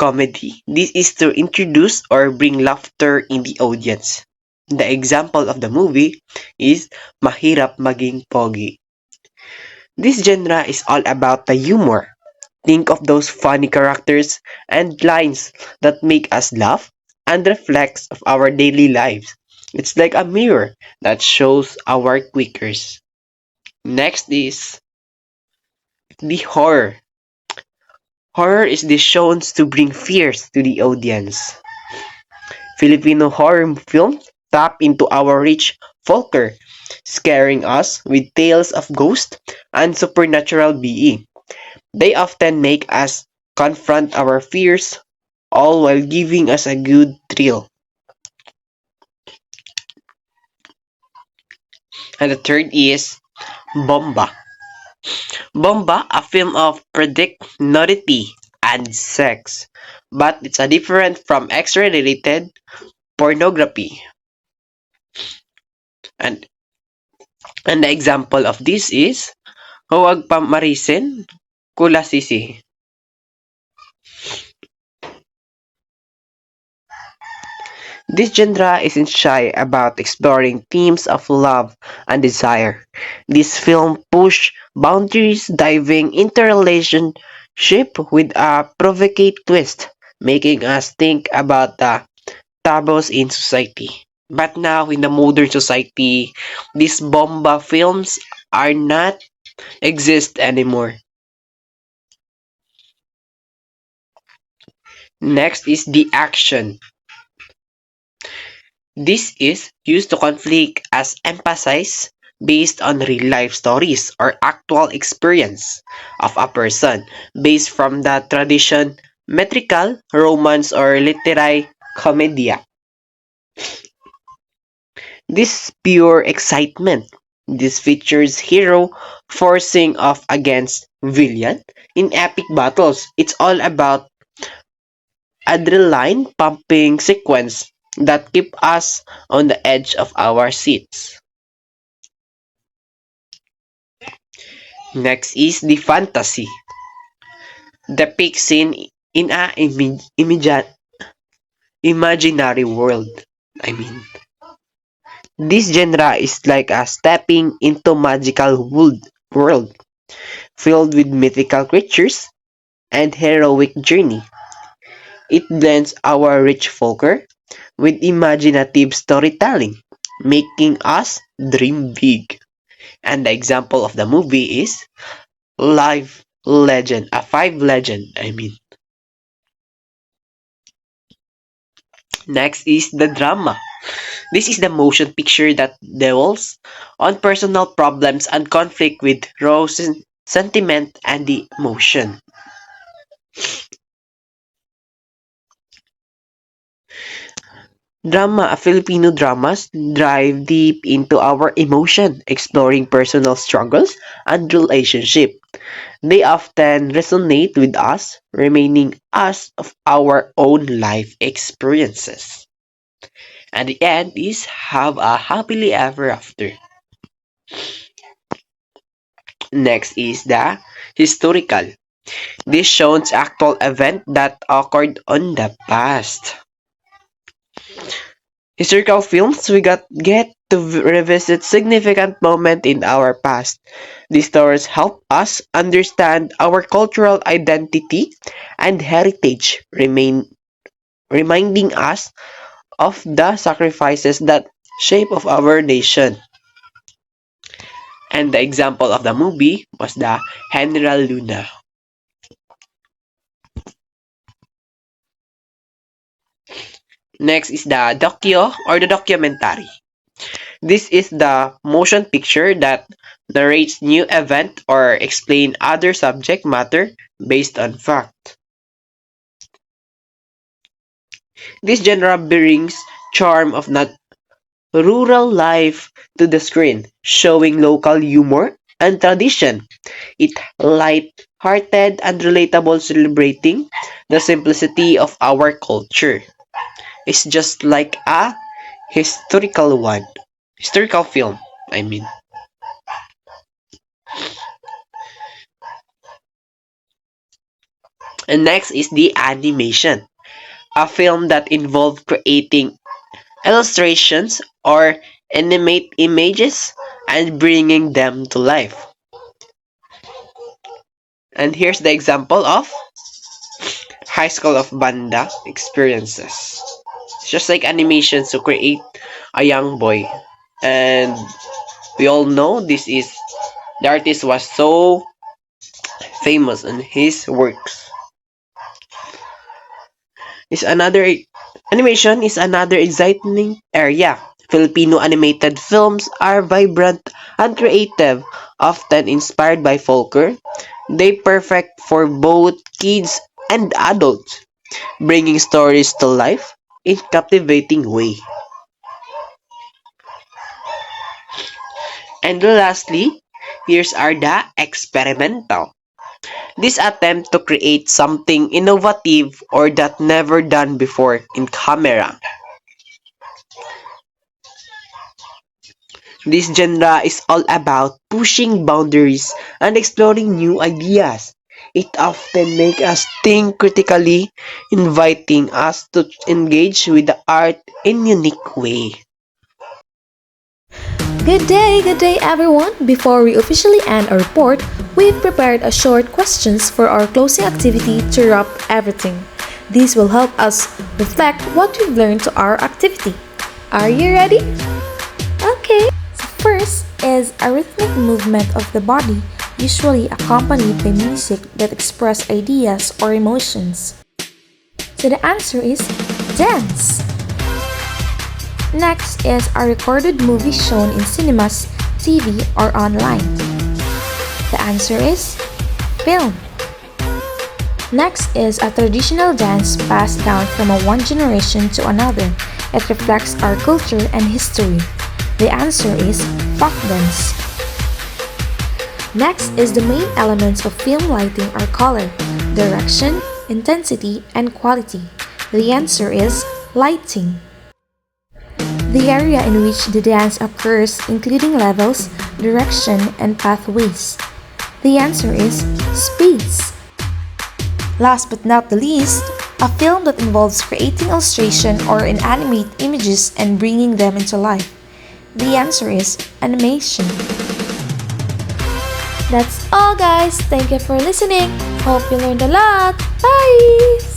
Comedy. This is to introduce or bring laughter in the audience. The example of the movie is Mahirap Maging Pogi. This genre is all about the humor. Think of those funny characters and lines that make us laugh and reflects of our daily lives. It's like a mirror that shows our quakers. Next is the horror. Horror is the shown to bring fears to the audience. Filipino horror films tap into our rich folklore, scaring us with tales of ghosts and supernatural beings. They often make us confront our fears, all while giving us a good thrill. And the third is Bomba. Bomba, a film of predict nudity and sex. but it's a different from X-rated pornography. And and the example of this is Huwag Pamarisin, Kulasisi. This genre isn't shy about exploring themes of love and desire. This film pushed boundaries, diving into relationship with a provocative twist, making us think about the taboos in society. But now in the modern society, these bomba films are not exist anymore. Next is the action. This is used to conflict as emphasize based on real life stories or actual experience of a person based from the tradition metrical romance or literary commedia. This pure excitement. This features hero forcing off against villain in epic battles. It's all about adrenaline pumping sequence that keep us on the edge of our seats. Next is the fantasy. The peak scene in a imaginary world. I mean, this genre is like a stepping into magical world filled with mythical creatures and heroic journey. It blends our rich folklore with imaginative storytelling, making us dream big. And the example of the movie is Live Legend, a five legend, I mean. Next is the drama. This is the motion picture that dwells on personal problems and conflict with raw sentiment and the emotion. Drama, Filipino dramas dive deep into our emotion, exploring personal struggles and relationship. They often resonate with us, remaining us of our own life experiences. And the end is have a happily ever after. Next is the historical. This shows actual event that occurred on the past. Historical films we get to revisit significant moment in our past. These stories help us understand our cultural identity and heritage, reminding us of the sacrifices that shape of our nation. And the example of the movie was the General Luna. Next is the docu or the documentary. This is the motion picture that narrates new event or explain other subject matter based on fact. This genre brings charm of not rural life to the screen, showing local humor and tradition. It light-hearted and relatable, celebrating the simplicity of our culture. It's just like a historical one. Historical film, I mean. And next is the animation. A film that involves creating illustrations or animate images and bringing them to life. And here's the example of High School of Banda experiences. It's just like animations to create a young boy. And we all know the artist was so famous in his works. Is another Animation is another exciting area. Filipino animated films are vibrant and creative, often inspired by folklore. They perfect for both kids and adults, bringing stories to life in captivating way. And lastly, here's are the experimental. This attempt to create something innovative or that never done before in camera. This genre is all about pushing boundaries and exploring new ideas. It often makes us think critically, inviting us to engage with the art in unique way. Good day everyone! Before we officially end our report, we've prepared a short questions for our closing activity to wrap everything. These will help us reflect what we've learned to our activity. Are you ready? Okay. So first is a rhythmic movement of the body, usually accompanied by music that express ideas or emotions. So the answer is dance. Next is a recorded movie shown in cinemas, TV, or online. The answer is film. Next is a traditional dance passed down from one generation to another. It reflects our culture and history. The answer is folk dance. Next is the main elements of film lighting are color, direction, intensity, and quality. The answer is lighting. The area in which the dance occurs, including levels, direction, and pathways. The answer is space. Last but not the least, a film that involves creating illustration or inanimate images and bringing them into life. The answer is animation. That's all guys. Thank you for listening. Hope you learned a lot. Bye!